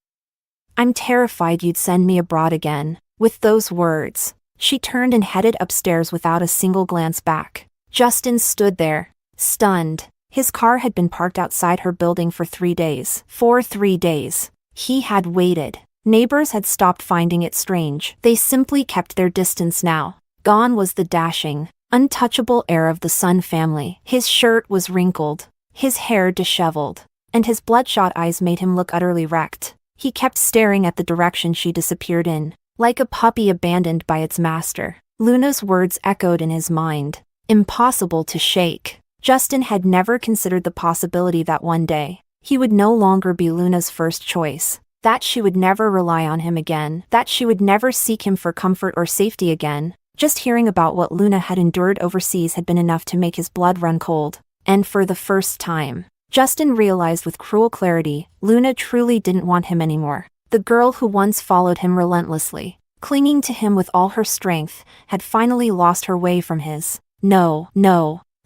I'm terrified you'd send me abroad again. With those words, she turned and headed upstairs without a single glance back. Justin stood there, stunned. His car had been parked outside her building for 3 days. For 3 days. He had waited. Neighbors had stopped finding it strange. They simply kept their distance now. Gone was the dashing, untouchable air of the Sun family. His shirt was wrinkled, his hair disheveled, and his bloodshot eyes made him look utterly wrecked. He kept staring at the direction she disappeared in, like a puppy abandoned by its master. Luna's words echoed in his mind. Impossible to shake. Justin had never considered the possibility that one day, he would no longer be Luna's first choice. That she would never rely on him again. That she would never seek him for comfort or safety again. Just hearing about what Luna had endured overseas had been enough to make his blood run cold. And for the first time, Justin realized with cruel clarity, Luna truly didn't want him anymore. The girl who once followed him relentlessly, clinging to him with all her strength, had finally lost her way from his. No,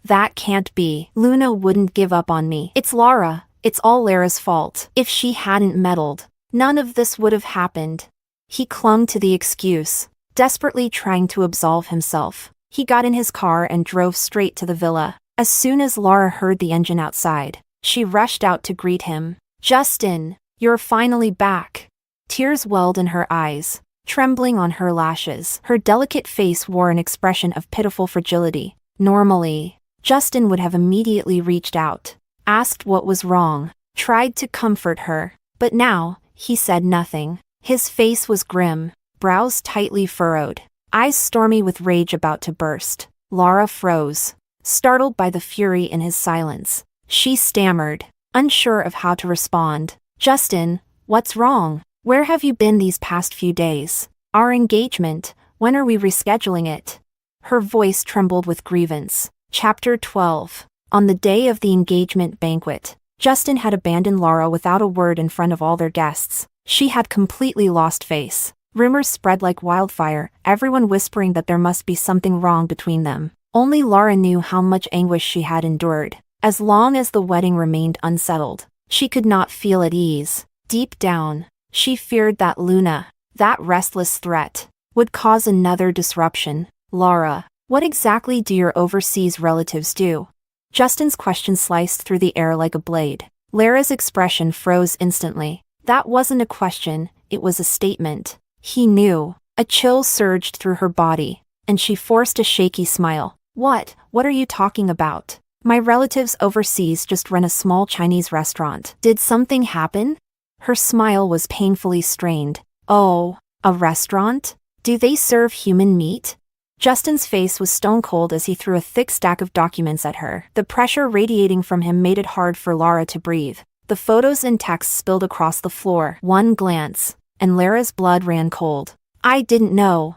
that can't be. Luna wouldn't give up on me. It's Lara. It's all Lara's fault. If she hadn't meddled, none of this would have happened. He clung to the excuse, desperately trying to absolve himself. He got in his car and drove straight to the villa. As soon as Lara heard the engine outside, she rushed out to greet him. Justin, you're finally back. Tears welled in her eyes, trembling on her lashes. Her delicate face wore an expression of pitiful fragility. Normally, Justin would have immediately reached out, asked what was wrong, tried to comfort her. But now, he said nothing. His face was grim, brows tightly furrowed, eyes stormy with rage about to burst. Lara froze, startled by the fury in his silence. She stammered, unsure of how to respond. Justin, what's wrong? Where have you been these past few days? Our engagement, when are we rescheduling it? Her voice trembled with grievance. Chapter 12. On the day of the engagement banquet, Justin had abandoned Lara without a word in front of all their guests. She had completely lost face. Rumors spread like wildfire, everyone whispering that there must be something wrong between them. Only Lara knew how much anguish she had endured. As long as the wedding remained unsettled, she could not feel at ease. Deep down, she feared that Luna, that restless threat, would cause another disruption. Lara, what exactly do your overseas relatives do? Justin's question sliced through the air like a blade. Lara's expression froze instantly. That wasn't a question, it was a statement. He knew. A chill surged through her body, and she forced a shaky smile. What are you talking about? My relatives overseas just run a small Chinese restaurant. Did something happen? Her smile was painfully strained. Oh, a restaurant? Do they serve human meat? Justin's face was stone cold as he threw a thick stack of documents at her. The pressure radiating from him made it hard for Lara to breathe. The photos and texts spilled across the floor. One glance, and Lara's blood ran cold. I didn't know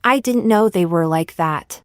they were like that.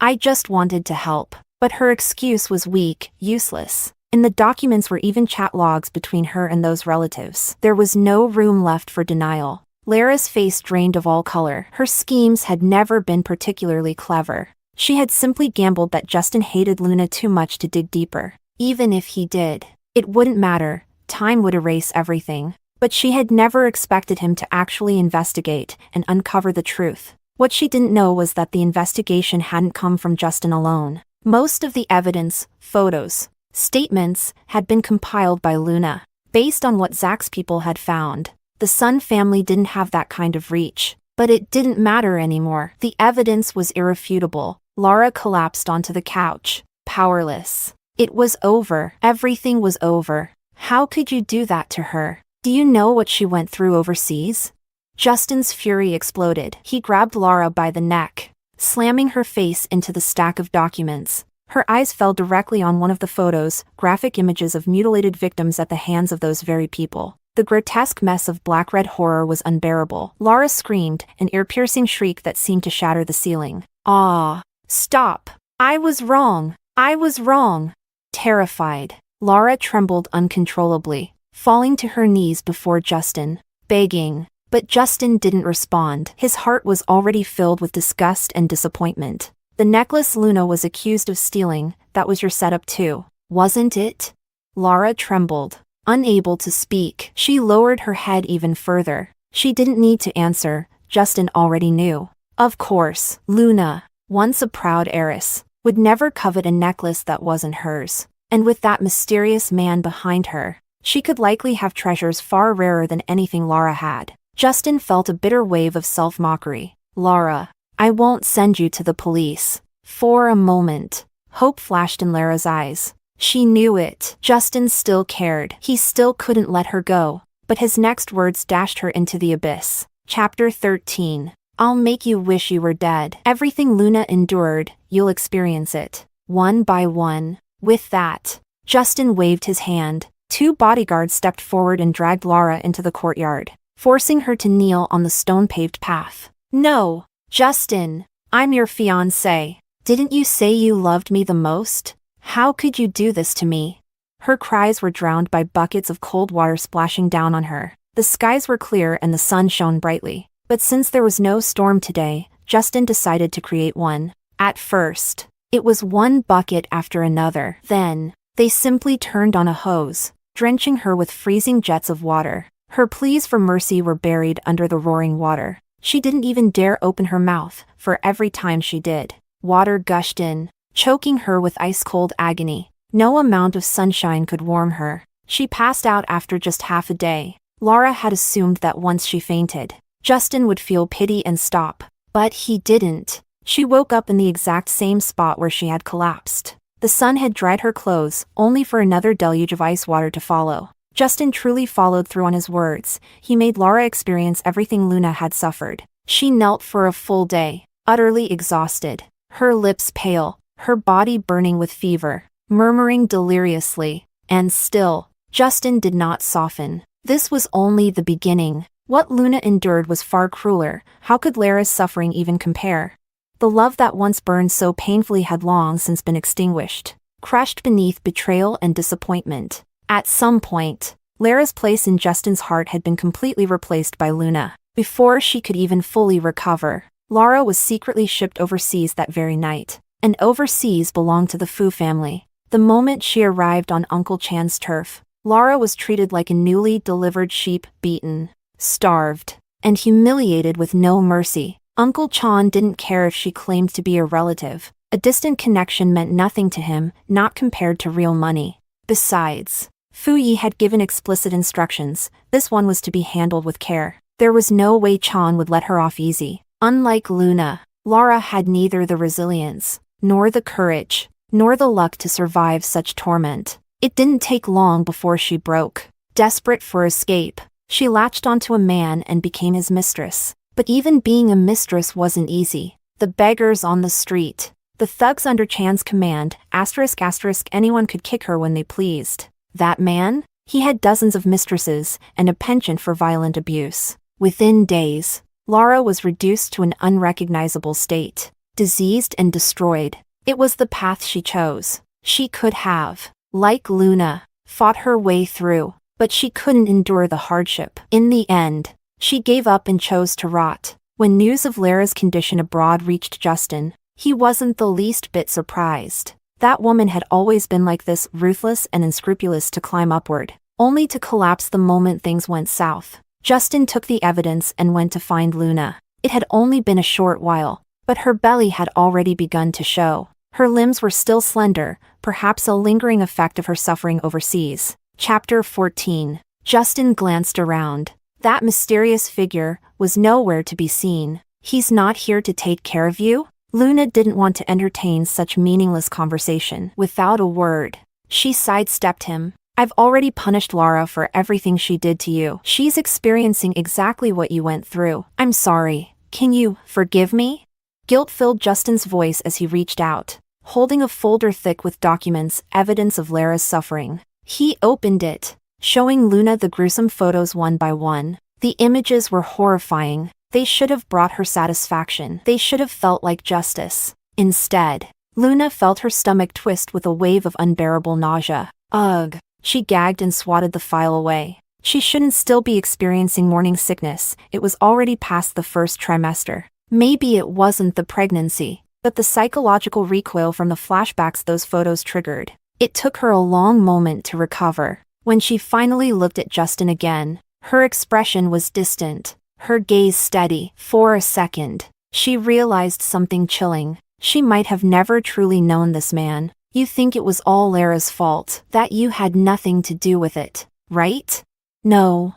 I just wanted to help. But her excuse was weak, useless. In the documents were even chat logs between her and those relatives. There was no room left for denial. Lara's face drained of all color. Her schemes had never been particularly clever. She had simply gambled that Justin hated Luna too much to dig deeper. Even if he did, it wouldn't matter. Time would erase everything. But she had never expected him to actually investigate and uncover the truth. What she didn't know was that the investigation hadn't come from Justin alone. Most of the evidence, photos, statements, had been compiled by Luna. Based on what Zach's people had found, the Sun family didn't have that kind of reach. But it didn't matter anymore. The evidence was irrefutable. Lara collapsed onto the couch, powerless. It was over. Everything was over. How could you do that to her? Do you know what she went through overseas? Justin's fury exploded. He grabbed Lara by the neck, slamming her face into the stack of documents. Her eyes fell directly on one of the photos, graphic images of mutilated victims at the hands of those very people. The grotesque mess of black-red horror was unbearable. Lara screamed, an ear-piercing shriek that seemed to shatter the ceiling. Ah! Stop! I was wrong! I was wrong! Terrified, Laura trembled uncontrollably, falling to her knees before Justin, begging. But Justin didn't respond. His heart was already filled with disgust and disappointment. The necklace Luna was accused of stealing, that was your setup too, wasn't it? Laura trembled, unable to speak. She lowered her head even further. She didn't need to answer, Justin already knew. Of course, Luna, once a proud heiress, would never covet a necklace that wasn't hers. And with that mysterious man behind her, she could likely have treasures far rarer than anything Laura had. Justin felt a bitter wave of self-mockery. Laura, I won't send you to the police. For a moment, hope flashed in Lara's eyes. She knew it. Justin still cared. He still couldn't let her go. But his next words dashed her into the abyss. Chapter 13. I'll make you wish you were dead. Everything Luna endured, you'll experience it. One by one. With that, Justin waved his hand. 2 bodyguards stepped forward and dragged Laura into the courtyard, forcing her to kneel on the stone-paved path. No, Justin, I'm your fiancé. Didn't you say you loved me the most? How could you do this to me? Her cries were drowned by buckets of cold water splashing down on her. The skies were clear and the sun shone brightly. But since there was no storm today, Justin decided to create one. At first, it was one bucket after another. Then, they simply turned on a hose, drenching her with freezing jets of water. Her pleas for mercy were buried under the roaring water. She didn't even dare open her mouth, for every time she did, water gushed in, choking her with ice-cold agony. No amount of sunshine could warm her. She passed out after just half a day. Laura had assumed that once she fainted, Justin would feel pity and stop. But he didn't. She woke up in the exact same spot where she had collapsed. The sun had dried her clothes, only for another deluge of ice water to follow. Justin truly followed through on his words. He made Laura experience everything Luna had suffered. She knelt for a full day, utterly exhausted, her lips pale, her body burning with fever, murmuring deliriously. And still, Justin did not soften. This was only the beginning. What Luna endured was far crueler. How could Lara's suffering even compare? The love that once burned so painfully had long since been extinguished, crushed beneath betrayal and disappointment. At some point, Lara's place in Justin's heart had been completely replaced by Luna. Before she could even fully recover, Laura was secretly shipped overseas that very night. And overseas belonged to the Fu family. The moment she arrived on Uncle Chan's turf, Laura was treated like a newly delivered sheep, beaten, starved, and humiliated with no mercy. Uncle Chan didn't care if she claimed to be a relative. A distant connection meant nothing to him, not compared to real money. Besides, Fu Yi had given explicit instructions. This one was to be handled with care. There was no way Chan would let her off easy. Unlike Luna, Laura had neither the resilience, nor the courage, nor the luck to survive such torment. It didn't take long before she broke. Desperate for escape, she latched onto a man and became his mistress. But even being a mistress wasn't easy. The beggars on the street, the thugs under Chan's command, anyone could kick her when they pleased. That man? He had dozens of mistresses and a penchant for violent abuse. Within days, Laura was reduced to an unrecognizable state, diseased and destroyed. It was the path she chose. She could have, like Luna, fought her way through, but she couldn't endure the hardship. In the end, she gave up and chose to rot. When news of Lara's condition abroad reached Justin, he wasn't the least bit surprised. That woman had always been like this, ruthless and unscrupulous to climb upward, only to collapse the moment things went south. Justin took the evidence and went to find Luna. It had only been a short while, but her belly had already begun to show. Her limbs were still slender, perhaps a lingering effect of her suffering overseas. Chapter 14. Justin glanced around. That mysterious figure was nowhere to be seen. He's not here to take care of you? Luna didn't want to entertain such meaningless conversation. Without a word, she sidestepped him. I've already punished Laura for everything she did to you. She's experiencing exactly what you went through. I'm sorry. Can you forgive me? Guilt filled Justin's voice as he reached out, holding a folder thick with documents, evidence of Lara's suffering. He opened it, showing Luna the gruesome photos one by one. The images were horrifying. They should have brought her satisfaction. They should have felt like justice. Instead, Luna felt her stomach twist with a wave of unbearable nausea. Ugh. She gagged and swatted the file away. She shouldn't still be experiencing morning sickness, it was already past the first trimester. Maybe it wasn't the pregnancy, but the psychological recoil from the flashbacks those photos triggered. It took her a long moment to recover. When she finally looked at Justin again, her expression was distant, her gaze steady. For a second, she realized something chilling. She might have never truly known this man. You think it was all Lara's fault, that you had nothing to do with it, right? No.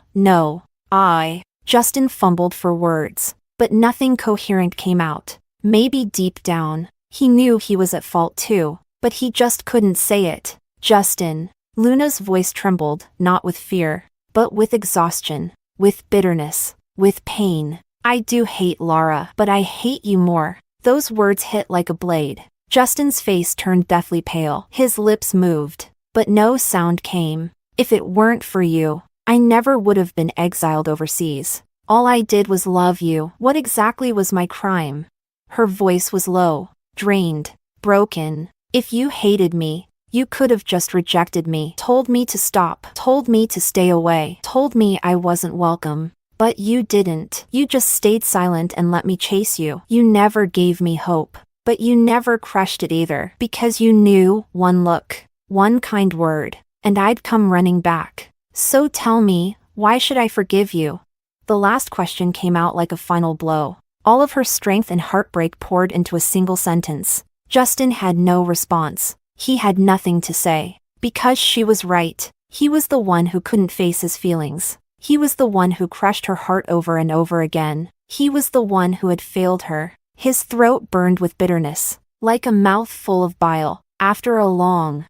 Justin fumbled for words, but nothing coherent came out. Maybe deep down, he knew he was at fault too, but he just couldn't say it. Justin. Luna's voice trembled, not with fear, but with exhaustion, with bitterness, with pain. I do hate Lara, but I hate you more. Those words hit like a blade. Justin's face turned deathly pale. His lips moved, but no sound came. If it weren't for you, I never would have been exiled overseas. All I did was love you. What exactly was my crime? Her voice was low, drained, broken. If you hated me, you could have just rejected me, told me to stop, told me to stay away, told me I wasn't welcome. But you didn't. You just stayed silent and let me chase you. You never gave me hope. But you never crushed it either, because you knew, one look, one kind word, and I'd come running back. So tell me, why should I forgive you? The last question came out like a final blow. All of her strength and heartbreak poured into a single sentence. Justin had no response. He had nothing to say. Because she was right. He was the one who couldn't face his feelings. He was the one who crushed her heart over and over again. He was the one who had failed her. His throat burned with bitterness, like a mouth full of bile. After a long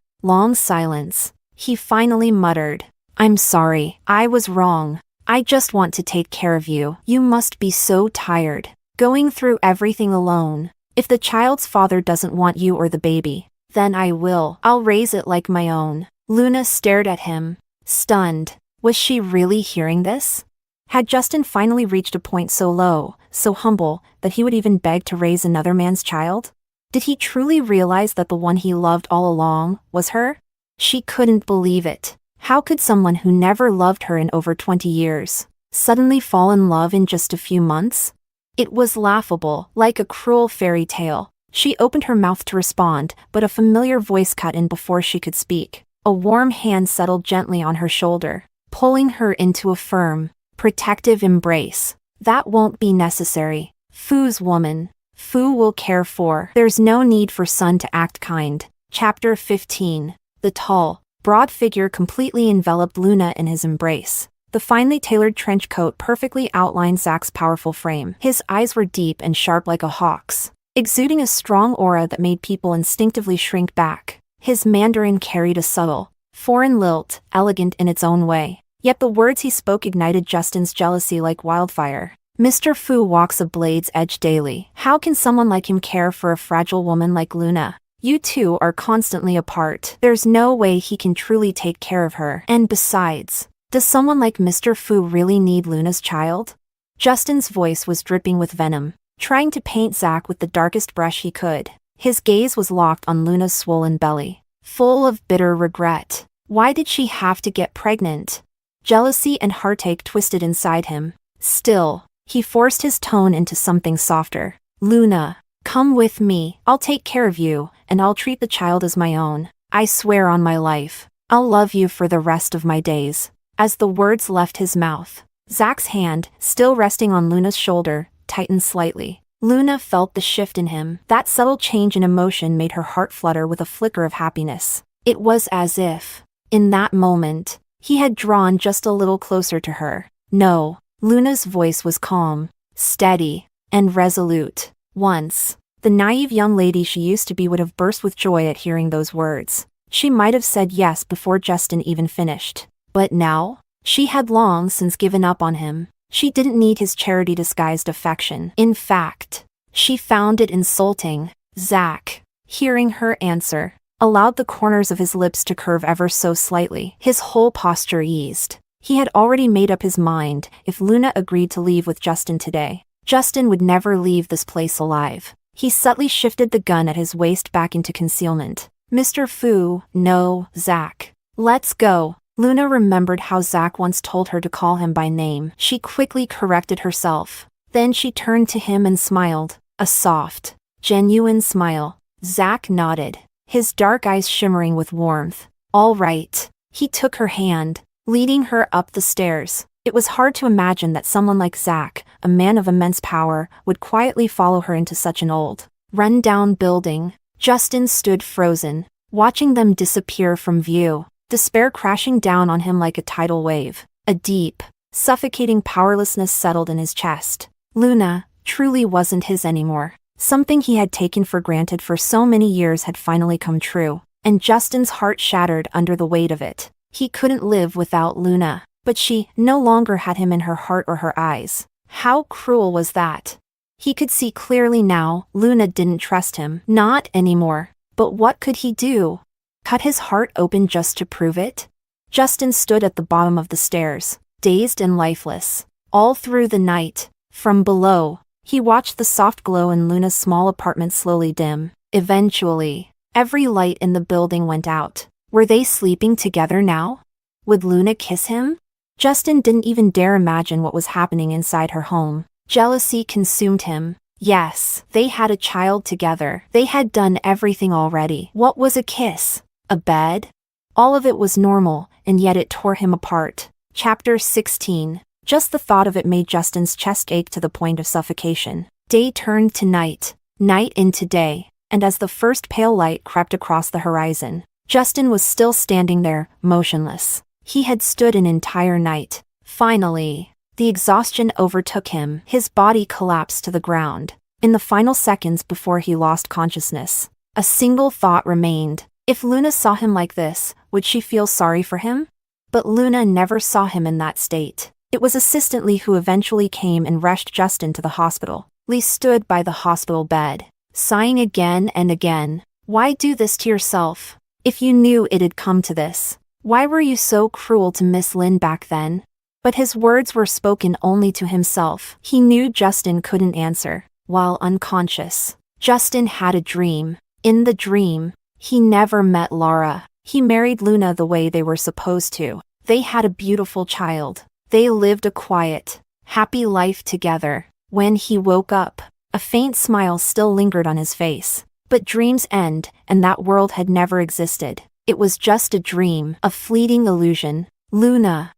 silence, he finally muttered, I'm sorry, I was wrong. I just want to take care of you. You must be so tired, going through everything alone. If the child's father doesn't want you or the baby, then I will. I'll raise it like my own. Luna stared at him, stunned. Was she really hearing this? Had Justin finally reached a point so low, so humble, that he would even beg to raise another man's child? Did he truly realize that the one he loved all along was her? She couldn't believe it. How could someone who never loved her in over 20 years suddenly fall in love in just a few months? It was laughable, like a cruel fairy tale. She opened her mouth to respond, but a familiar voice cut in before she could speak. A warm hand settled gently on her shoulder, pulling her into a firm, protective embrace. That won't be necessary. Fu's woman. Fu will care for. There's no need for Sun to act kind. Chapter 15. The tall, broad figure completely enveloped Luna in his embrace. The finely tailored trench coat perfectly outlined Zach's powerful frame. His eyes were deep and sharp like a hawk's, exuding a strong aura that made people instinctively shrink back. His Mandarin carried a subtle, foreign lilt, elegant in its own way. Yet the words he spoke ignited Justin's jealousy like wildfire. Mr. Fu walks a blade's edge daily. How can someone like him care for a fragile woman like Luna? You two are constantly apart. There's no way he can truly take care of her. And besides, does someone like Mr. Fu really need Luna's child? Justin's voice was dripping with venom, trying to paint Zach with the darkest brush he could. His gaze was locked on Luna's swollen belly, full of bitter regret. Why did she have to get pregnant? Jealousy and heartache twisted inside him. Still, he forced his tone into something softer. Luna, come with me. I'll take care of you, and I'll treat the child as my own. I swear on my life. I'll love you for the rest of my days. As the words left his mouth, Zach's hand, still resting on Luna's shoulder, tightened slightly. Luna felt the shift in him. That subtle change in emotion made her heart flutter with a flicker of happiness. It was as if, in that moment, he had drawn just a little closer to her. No, Luna's voice was calm, steady, and resolute. Once, the naive young lady she used to be would have burst with joy at hearing those words. She might have said yes before Justin even finished. But now, she had long since given up on him. She didn't need his charity-disguised affection. In fact, she found it insulting. Zach, hearing her answer, allowed the corners of his lips to curve ever so slightly. His whole posture eased. He had already made up his mind. If Luna agreed to leave with Justin today, Justin would never leave this place alive. He subtly shifted the gun at his waist back into concealment. Mr. Fu, no, Zach. Let's go. Luna remembered how Zach once told her to call him by name. She quickly corrected herself. Then she turned to him and smiled. A soft, genuine smile. Zach nodded, his dark eyes shimmering with warmth. All right. He took her hand, leading her up the stairs. It was hard to imagine that someone like Zach, a man of immense power, would quietly follow her into such an old, run-down building. Justin stood frozen, watching them disappear from view, despair crashing down on him like a tidal wave. A deep, suffocating powerlessness settled in his chest. Luna truly wasn't his anymore. Something he had taken for granted for so many years had finally come true, and Justin's heart shattered under the weight of it. He couldn't live without Luna, but she no longer had him in her heart or her eyes. How cruel was that? He could see clearly now, Luna didn't trust him. Not anymore. But what could he do? Cut his heart open just to prove it? Justin stood at the bottom of the stairs, dazed and lifeless. All through the night, from below, he watched the soft glow in Luna's small apartment slowly dim. Eventually, every light in the building went out. Were they sleeping together now? Would Luna kiss him? Justin didn't even dare imagine what was happening inside her home. Jealousy consumed him. Yes, they had a child together. They had done everything already. What was a kiss? A bed? All of it was normal, and yet it tore him apart. Chapter 16. Just the thought of it made Justin's chest ache to the point of suffocation. Day turned to night, night into day, and as the first pale light crept across the horizon, Justin was still standing there, motionless. He had stood an entire night. Finally, the exhaustion overtook him. His body collapsed to the ground. In the final seconds before he lost consciousness, a single thought remained. If Luna saw him like this, would she feel sorry for him? But Luna never saw him in that state. It was Assistant Lee who eventually came and rushed Justin to the hospital. Lee stood by the hospital bed, sighing again and again. Why do this to yourself? If you knew it'd come to this, why were you so cruel to Miss Lin back then? But his words were spoken only to himself. He knew Justin couldn't answer. While unconscious, Justin had a dream. In the dream, he never met Laura. He married Luna the way they were supposed to. They had a beautiful child. They lived a quiet, happy life together. When he woke up, a faint smile still lingered on his face. But dreams end, and that world had never existed. It was just a dream, a fleeting illusion. Luna.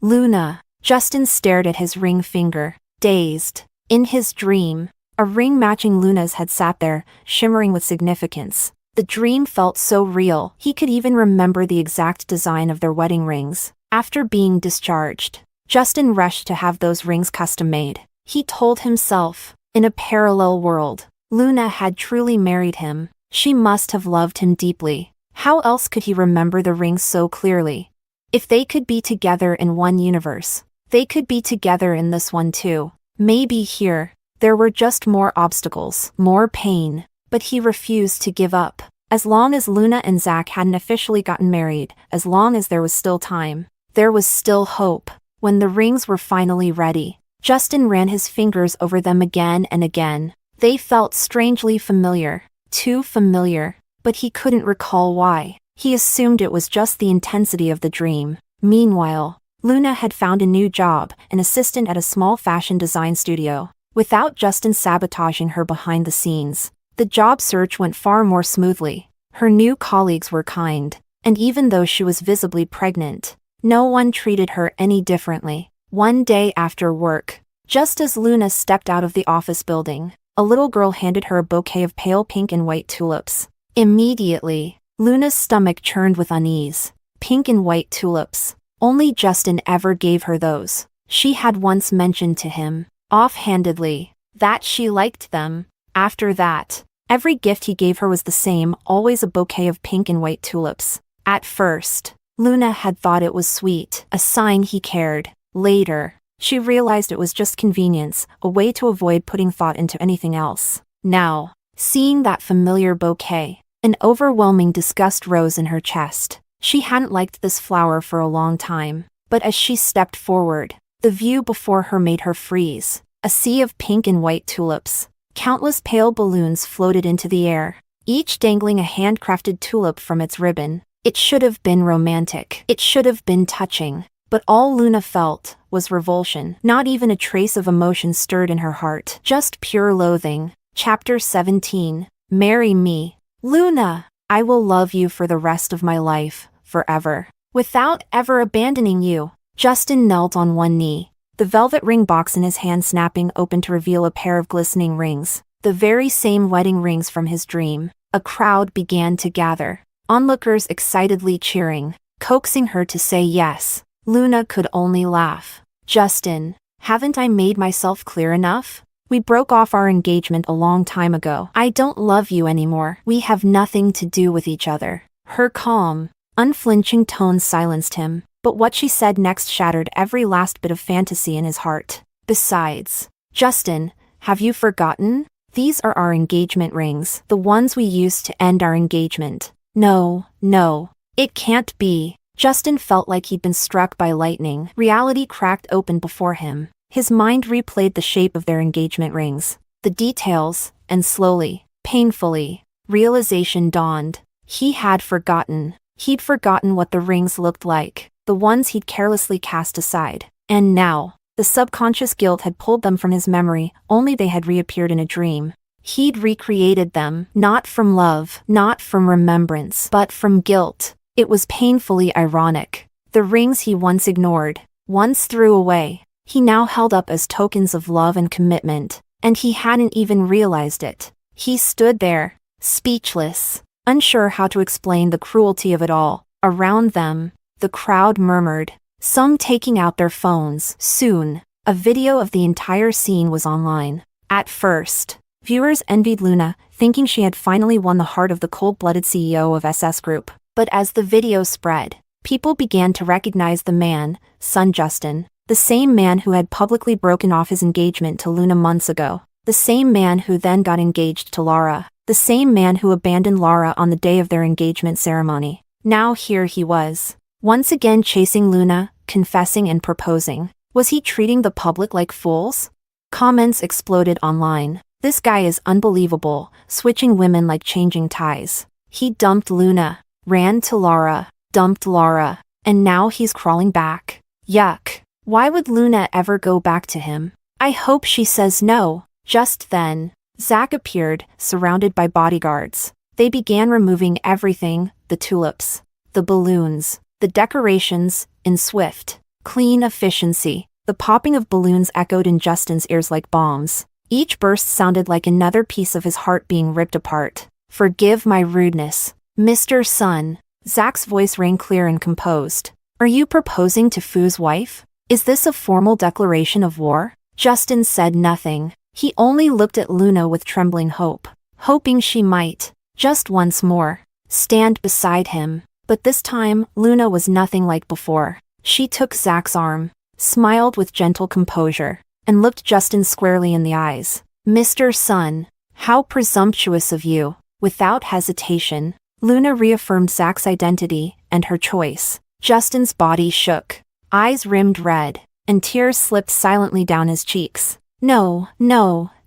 Luna. Justin stared at his ring finger, dazed. In his dream, a ring matching Luna's had sat there, shimmering with significance. The dream felt so real, he could even remember the exact design of their wedding rings. After being discharged, Justin rushed to have those rings custom-made. He told himself, in a parallel world, Luna had truly married him. She must have loved him deeply. How else could he remember the rings so clearly? If they could be together in one universe, they could be together in this one too. Maybe here, there were just more obstacles, more pain, but he refused to give up. As long as Luna and Zach hadn't officially gotten married, as long as there was still time, there was still hope. When the rings were finally ready, Justin ran his fingers over them again and again. They felt strangely familiar, too familiar, but he couldn't recall why. He assumed it was just the intensity of the dream. Meanwhile, Luna had found a new job, an assistant at a small fashion design studio. Without Justin sabotaging her behind the scenes, the job search went far more smoothly. Her new colleagues were kind, and even though she was visibly pregnant, no one treated her any differently. One day after work, just as Luna stepped out of the office building, a little girl handed her a bouquet of pale pink and white tulips. Immediately, Luna's stomach churned with unease. Pink and white tulips. Only Justin ever gave her those. She had once mentioned to him, offhandedly, that she liked them. After that, every gift he gave her was the same, always a bouquet of pink and white tulips. At first, Luna had thought it was sweet, a sign he cared. Later, she realized it was just convenience, a way to avoid putting thought into anything else. Now, seeing that familiar bouquet, an overwhelming disgust rose in her chest. She hadn't liked this flower for a long time, but as she stepped forward, the view before her made her freeze. A sea of pink and white tulips. Countless pale balloons floated into the air, each dangling a handcrafted tulip from its ribbon. It should have been romantic. It should have been touching. But all Luna felt was revulsion. Not even a trace of emotion stirred in her heart. Just pure loathing. Chapter 17. Marry me. Luna, I will love you for the rest of my life, forever. Without ever abandoning you. Justin knelt on one knee, the velvet ring box in his hand snapping open to reveal a pair of glistening rings, the very same wedding rings from his dream. A crowd began to gather, onlookers excitedly cheering, coaxing her to say yes. Luna could only laugh. Justin, haven't I made myself clear enough? We broke off our engagement a long time ago. I don't love you anymore. We have nothing to do with each other. Her calm, unflinching tone silenced him, but what she said next shattered every last bit of fantasy in his heart. Besides, Justin, have you forgotten? These are our engagement rings, the ones we used to end our engagement. No, it can't be. Justin felt like he'd been struck by lightning. Reality cracked open before him. His mind replayed the shape of their engagement rings, the details, and slowly, painfully, realization dawned. He had forgotten. He'd forgotten what the rings looked like, the ones he'd carelessly cast aside. And now, the subconscious guilt had pulled them from his memory, only they had reappeared in a dream. He'd recreated them, not from love, not from remembrance, but from guilt. It was painfully ironic. The rings he once ignored, once threw away, he now held up as tokens of love and commitment, and he hadn't even realized it. He stood there, speechless, unsure how to explain the cruelty of it all. Around them, the crowd murmured, some taking out their phones. Soon, a video of the entire scene was online. At first, viewers envied Luna, thinking she had finally won the heart of the cold-blooded CEO of SS Group. But as the video spread, people began to recognize the man, son Justin, the same man who had publicly broken off his engagement to Luna months ago, the same man who then got engaged to Lara, the same man who abandoned Lara on the day of their engagement ceremony. Now here he was, once again chasing Luna, confessing and proposing. Was he treating the public like fools? Comments exploded online. This guy is unbelievable, switching women like changing ties. He dumped Luna, ran to Lara, dumped Lara, and now he's crawling back. Yuck. Why would Luna ever go back to him? I hope she says no. Just then, Zach appeared, surrounded by bodyguards. They began removing everything, the tulips, the balloons, the decorations, in swift, clean efficiency. The popping of balloons echoed in Justin's ears like bombs. Each burst sounded like another piece of his heart being ripped apart. Forgive my rudeness, Mr. Sun. Zach's voice rang clear and composed. Are you proposing to Fu's wife? Is this a formal declaration of war? Justin said nothing. He only looked at Luna with trembling hope, hoping she might, just once more, stand beside him. But this time, Luna was nothing like before. She took Zach's arm, smiled with gentle composure, and looked Justin squarely in the eyes. Mr. Sun, how presumptuous of you. Without hesitation, Luna reaffirmed Zach's identity and her choice. Justin's body shook, eyes rimmed red, and tears slipped silently down his cheeks. No,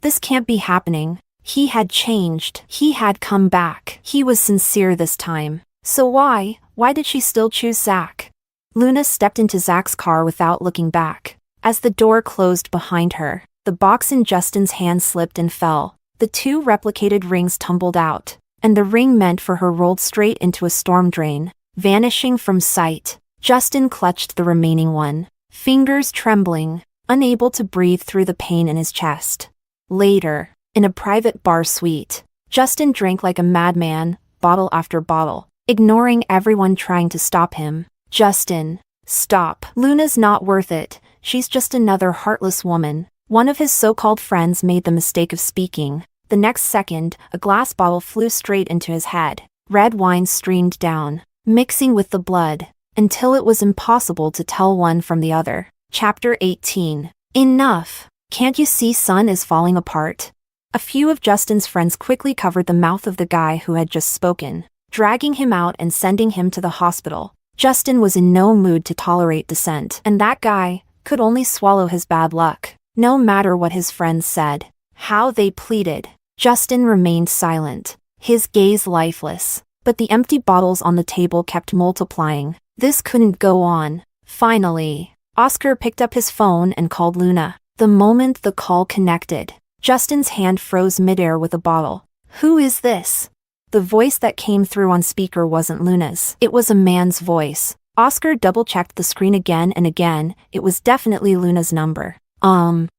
this can't be happening. He had changed. He had come back. He was sincere this time. So why did she still choose Zach? Luna stepped into Zach's car without looking back. As the door closed behind her, the box in Justin's hand slipped and fell. The two replicated rings tumbled out, and the ring meant for her rolled straight into a storm drain, vanishing from sight. Justin clutched the remaining one, fingers trembling, unable to breathe through the pain in his chest. Later, in a private bar suite, Justin drank like a madman, bottle after bottle, ignoring everyone trying to stop him. Justin, stop. Luna's not worth it. She's just another heartless woman. One of his so-called friends made the mistake of speaking. The next second, a glass bottle flew straight into his head. Red wine streamed down, mixing with the blood, until it was impossible to tell one from the other. Chapter 18. Enough. Can't you see Sun is falling apart? A few of Justin's friends quickly covered the mouth of the guy who had just spoken, dragging him out and sending him to the hospital. Justin was in no mood to tolerate dissent, and that guy could only swallow his bad luck. No matter what his friends said, How they pleaded. Justin remained silent, his gaze lifeless, but the empty bottles on the table kept multiplying. This couldn't go on. Finally, Oscar picked up his phone and called Luna. The moment the call connected, Justin's hand froze midair with a bottle. "Who is this?" The voice that came through on speaker wasn't Luna's. It was a man's voice. Oscar double-checked the screen again and again. It was definitely Luna's number. I'm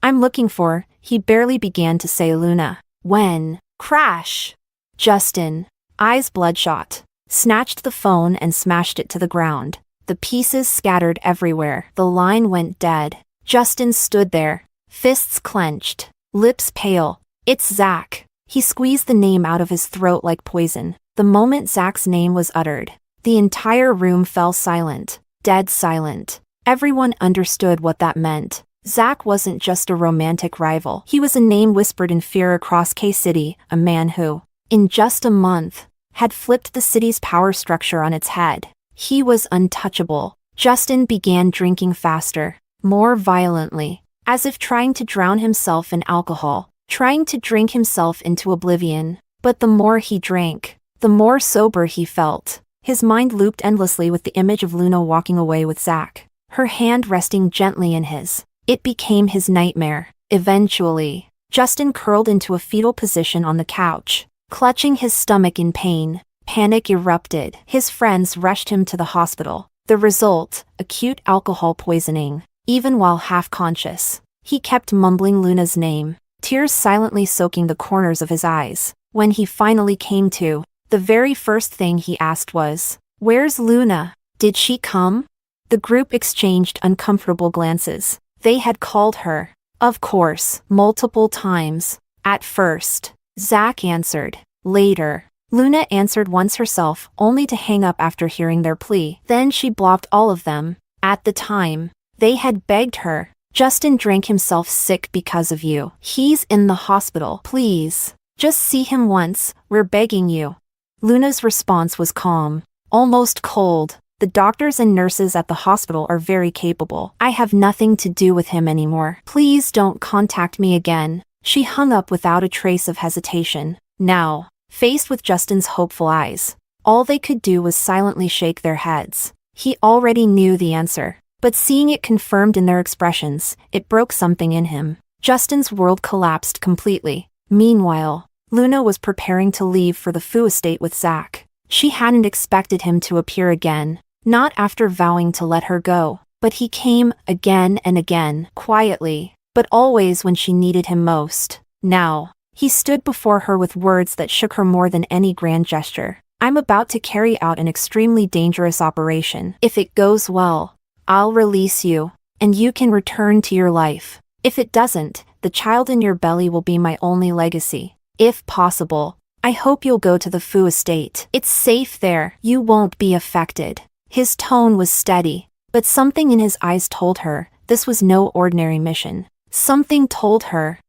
looking for," he barely began to say Luna. When? Crash! Justin, eyes bloodshot, snatched the phone and smashed it to the ground. The pieces scattered everywhere. The line went dead. Justin stood there, fists clenched, lips pale. "It's Zach." He squeezed the name out of his throat like poison. The moment Zach's name was uttered, the entire room fell silent, dead silent. Everyone understood what that meant. Zach wasn't just a romantic rival. He was a name whispered in fear across K-City, a man who, in just a month, had flipped the city's power structure on its head. He was untouchable. Justin began drinking faster, more violently, as if trying to drown himself in alcohol, trying to drink himself into oblivion. But the more he drank, the more sober he felt. His mind looped endlessly with the image of Luna walking away with Zach, her hand resting gently in his. It became his nightmare. Eventually, Justin curled into a fetal position on the couch, clutching his stomach in pain. Panic erupted. His friends rushed him to the hospital. The result, acute alcohol poisoning. Even while half-conscious, he kept mumbling Luna's name, tears silently soaking the corners of his eyes. When he finally came to, the very first thing he asked was, "Where's Luna? Did she come?" The group exchanged uncomfortable glances. They had called her, of course, multiple times. At first, Zach answered. Later, Luna answered once herself, only to hang up after hearing their plea. Then she blocked all of them. At the time, they had begged her. "Justin drank himself sick because of you. He's in the hospital. Please, just see him once, we're begging you." Luna's response was calm, almost cold. "The doctors and nurses at the hospital are very capable. I have nothing to do with him anymore. Please don't contact me again." She hung up without a trace of hesitation. Now, faced with Justin's hopeful eyes, all they could do was silently shake their heads. He already knew the answer, but seeing it confirmed in their expressions, it broke something in him. Justin's world collapsed completely. Meanwhile, Luna was preparing to leave for the Fu estate with Zach. She hadn't expected him to appear again, not after vowing to let her go, but he came again and again, quietly, but always when she needed him most. Now, he stood before her with words that shook her more than any grand gesture. "I'm about to carry out an extremely dangerous operation. If it goes well, I'll release you, and you can return to your life. If it doesn't, the child in your belly will be my only legacy. If possible, I hope you'll go to the Fu estate. It's safe there. You won't be affected." His tone was steady, but something in his eyes told her this was no ordinary mission. Something told her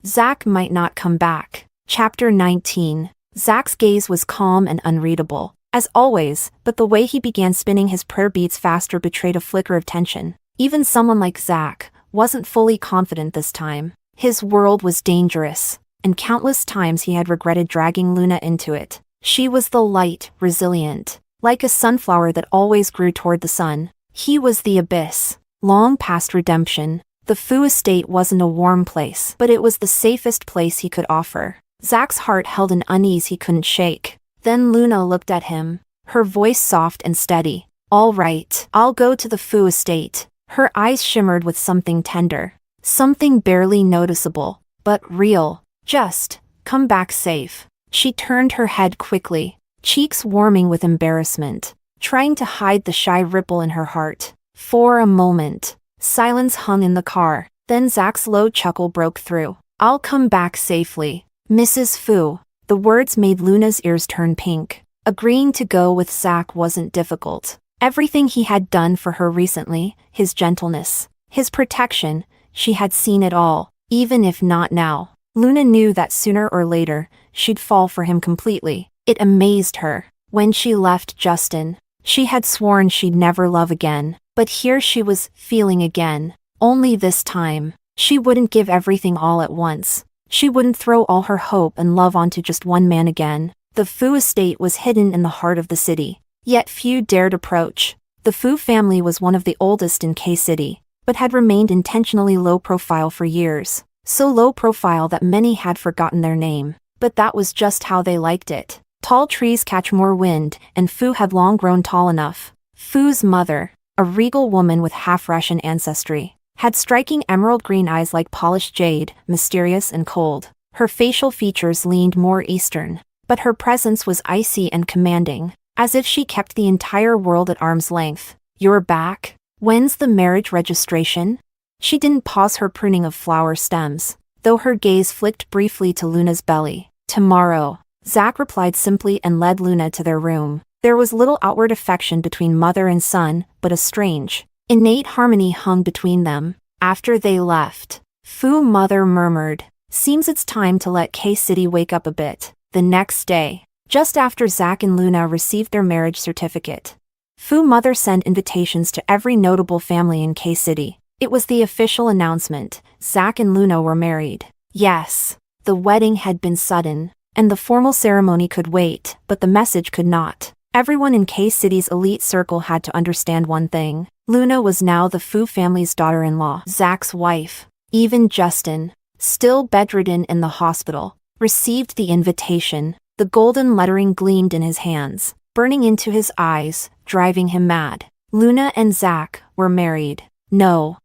Zach might not come back. Chapter 19. Zach's gaze was calm and unreadable, as always, but the way he began spinning his prayer beads faster betrayed a flicker of tension. Even someone like Zach wasn't fully confident this time. His world was dangerous, and countless times he had regretted dragging Luna into it. She was the light, resilient, like a sunflower that always grew toward the sun. He was the abyss, long past redemption. The Fu estate wasn't a warm place, but it was the safest place he could offer. Zach's heart held an unease he couldn't shake. Then Luna looked at him, her voice soft and steady. "All right, I'll go to the Fu estate." Her eyes shimmered with something tender, something barely noticeable, but real. "Just come back safe." She turned her head quickly, cheeks warming with embarrassment, trying to hide the shy ripple in her heart. For a moment, silence hung in the car. Then Zach's low chuckle broke through. "I'll come back safely, Mrs. Fu." The words made Luna's ears turn pink. Agreeing to go with Zach wasn't difficult. Everything he had done for her recently, his gentleness, his protection, she had seen it all. Even if not now, Luna knew that sooner or later, she'd fall for him completely. It amazed her. When she left Justin, she had sworn she'd never love again. But here she was feeling again. Only this time, She wouldn't give everything all at once. She wouldn't throw all her hope and love onto just one man again. The Fu estate was hidden in the heart of the city, yet few dared approach. The Fu family was one of the oldest in K-City, but had remained intentionally low profile for years. So low profile that many had forgotten their name. But that was just how they liked it. Tall trees catch more wind, and Fu had long grown tall enough. Fu's mother, a regal woman with half-Russian ancestry, had striking emerald green eyes like polished jade, mysterious and cold. Her facial features leaned more Eastern, but her presence was icy and commanding, as if she kept the entire world at arm's length. "You're back? When's the marriage registration?" She didn't pause her pruning of flower stems, though her gaze flicked briefly to Luna's belly. "Tomorrow," Zach replied simply and led Luna to their room. There was little outward affection between mother and son, but a strange, innate harmony hung between them. After they left, Fu mother murmured, "Seems it's time to let K-City wake up a bit." The next day, just after Zach and Luna received their marriage certificate, Fu mother sent invitations to every notable family in K-City. It was the official announcement: Zach and Luna were married. Yes, the wedding had been sudden, and the formal ceremony could wait, but the message could not. Everyone in K-City's elite circle had to understand one thing: Luna was now the Fu family's daughter-in-law, Zach's wife. Even Justin, still bedridden in the hospital, received the invitation. The golden lettering gleamed in his hands, burning into his eyes, driving him mad. Luna and Zach were married. No,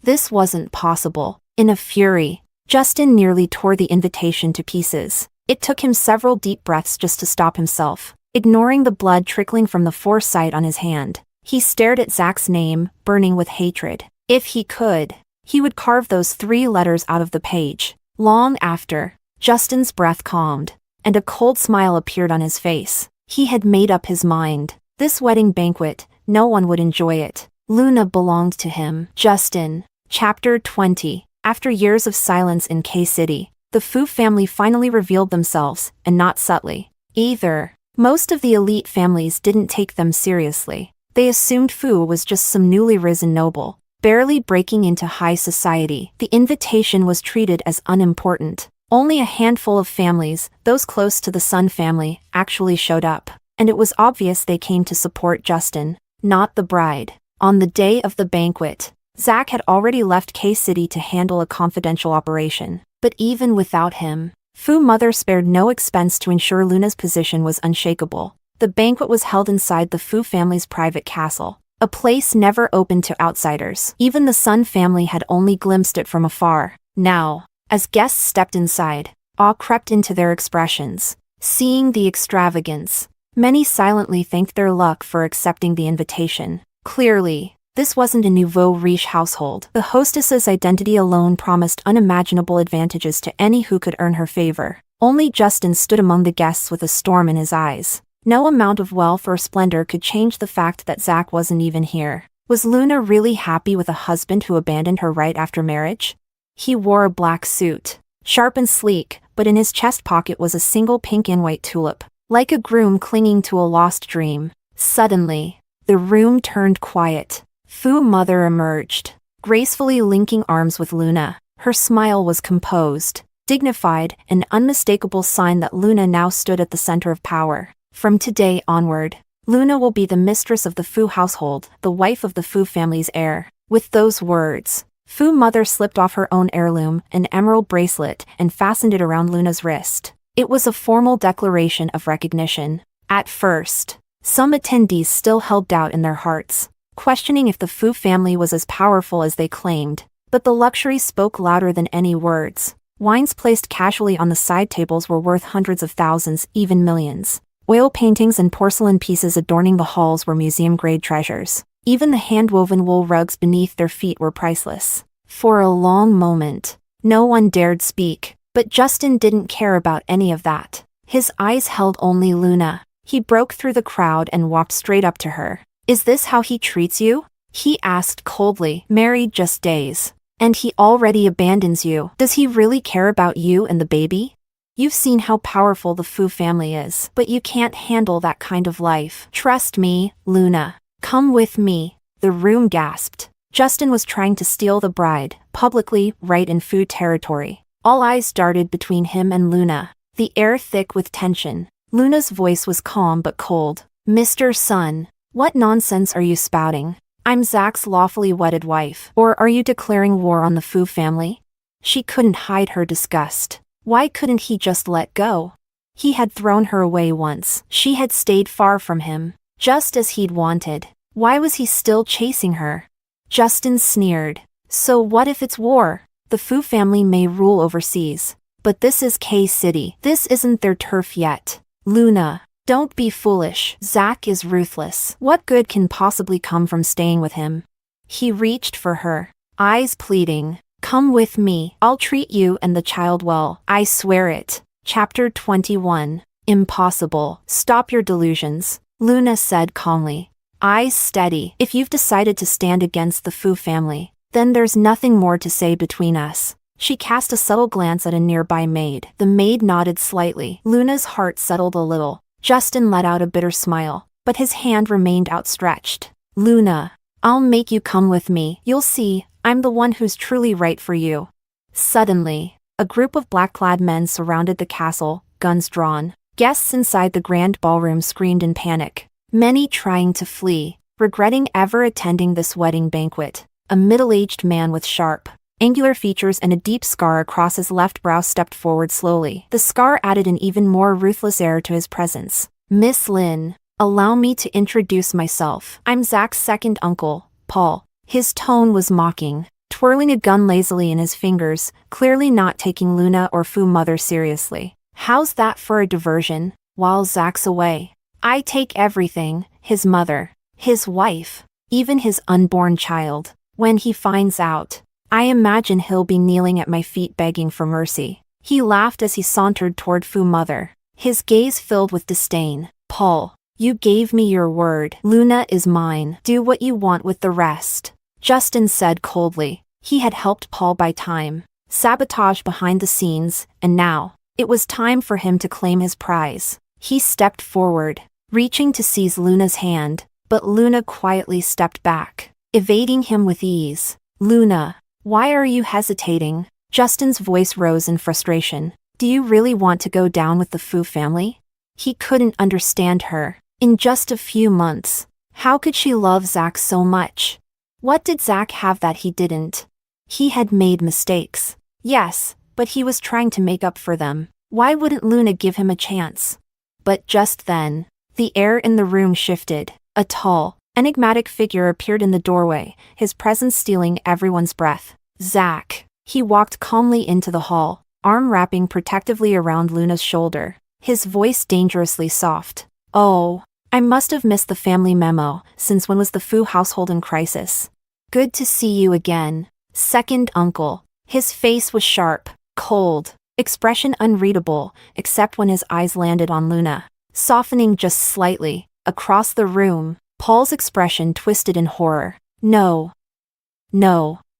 this wasn't possible. In a fury, Justin nearly tore the invitation to pieces. It took him several deep breaths just to stop himself. Ignoring the blood trickling from the foresight on his hand, he stared at Zach's name, burning with hatred. If he could, he would carve those 3 letters out of the page. Long after, Justin's breath calmed, and a cold smile appeared on his face. He had made up his mind. This wedding banquet, no one would enjoy it. Luna belonged to him. Justin. Chapter 20. After years of silence in K-City, the Fu family finally revealed themselves, and not subtly, either. Most of the elite families didn't take them seriously. They assumed Fu was just some newly risen noble, barely breaking into high society. The invitation was treated as unimportant. Only a handful of families, those close to the Sun family, actually showed up, and it was obvious they came to support Justin, not the bride. On the day of the banquet, Zach had already left K-City to handle a confidential operation. But even without him, Fu mother spared no expense to ensure Luna's position was unshakable. The banquet was held inside the Fu family's private castle, a place never open to outsiders. Even the Sun family had only glimpsed it from afar. Now, as guests stepped inside, awe crept into their expressions. Seeing the extravagance, many silently thanked their luck for accepting the invitation. Clearly, this wasn't a nouveau riche household. The hostess's identity alone promised unimaginable advantages to any who could earn her favor. Only Justin stood among the guests with a storm in his eyes. No amount of wealth or splendor could change the fact that Zach wasn't even here. Was Luna really happy with a husband who abandoned her right after marriage? He wore a black suit, sharp and sleek, but in his chest pocket was a single pink and white tulip, like a groom clinging to a lost dream. Suddenly, the room turned quiet. Fu mother emerged, gracefully linking arms with Luna. Her smile was composed, dignified, an unmistakable sign that Luna now stood at the center of power. From today onward, Luna will be the mistress of the Fu household, the wife of the Fu family's heir. With those words, Fu mother slipped off her own heirloom, an emerald bracelet, and fastened it around Luna's wrist. It was a formal declaration of recognition. At first, some attendees still held doubt in their hearts, questioning if the Fu family was as powerful as they claimed. But the luxury spoke louder than any words. Wines placed casually on the side tables were worth hundreds of thousands, even millions. Oil paintings and porcelain pieces adorning the halls were museum-grade treasures. Even the hand-woven wool rugs beneath their feet were priceless. For a long moment, no one dared speak, but Justin didn't care about any of that. His eyes held only Luna. He broke through the crowd and walked straight up to her. "Is this how he treats you?" he asked coldly. "Married just days, and he already abandons you. Does he really care about you and the baby? You've seen how powerful the Fu family is, but you can't handle that kind of life. Trust me, Luna. Come with me." The room gasped. Justin was trying to steal the bride, publicly, right in Fu territory. All eyes darted between him and Luna, the air thick with tension. Luna's voice was calm but cold. "Mr. Sun, what nonsense are you spouting? I'm Zach's lawfully wedded wife. Or are you declaring war on the Fu family?" She couldn't hide her disgust. Why couldn't he just let go? He had thrown her away once. She had stayed far from him, just as he'd wanted. Why was he still chasing her? Justin sneered. "So what if it's war? The Fu family may rule overseas, but this is K-City. This isn't their turf yet. Luna, don't be foolish. Zach is ruthless. What good can possibly come from staying with him?" He reached for her, eyes pleading. "Come with me. I'll treat you and the child well. I swear it." Chapter 21. Impossible. "Stop your delusions," Luna said calmly, eyes steady. "If you've decided to stand against the Fu family, then there's nothing more to say between us." She cast a subtle glance at a nearby maid. The maid nodded slightly. Luna's heart settled a little. Justin let out a bitter smile, but his hand remained outstretched. "Luna, I'll make you come with me. You'll see, I'm the one who's truly right for you." Suddenly, a group of black-clad men surrounded the castle, guns drawn. Guests inside the grand ballroom screamed in panic, many trying to flee, regretting ever attending this wedding banquet. A middle-aged man with sharp, angular features and a deep scar across his left brow stepped forward slowly. The scar added an even more ruthless air to his presence. "Miss Lin, allow me to introduce myself. I'm Zach's second uncle, Paul." His tone was mocking, twirling a gun lazily in his fingers, clearly not taking Luna or Fu mother seriously. "How's that for a diversion, while Zach's away? I take everything, his mother, his wife, even his unborn child. When he finds out, I imagine he'll be kneeling at my feet begging for mercy." He laughed as he sauntered toward Fu mother, his gaze filled with disdain. "Paul, you gave me your word. Luna is mine. Do what you want with the rest." Justin said coldly. He had helped Paul buy time, sabotage behind the scenes, and now, it was time for him to claim his prize. He stepped forward, reaching to seize Luna's hand, but Luna quietly stepped back, evading him with ease. "Luna, why are you hesitating?" Justin's voice rose in frustration. "Do you really want to go down with the Fu family?" He couldn't understand her. In just a few months, how could she love Zach so much? What did Zach have that he didn't? He had made mistakes. Yes, but he was trying to make up for them. Why wouldn't Luna give him a chance? But just then, the air in the room shifted. A tall, enigmatic figure appeared in the doorway, his presence stealing everyone's breath. Zach. He walked calmly into the hall, arm wrapping protectively around Luna's shoulder, his voice dangerously soft. "Oh, I must have missed the family memo. Since when was the Fu household in crisis? Good to see you again, second uncle." His face was sharp, cold, expression unreadable, except when his eyes landed on Luna, softening just slightly. Across the room, Paul's expression twisted in horror. No.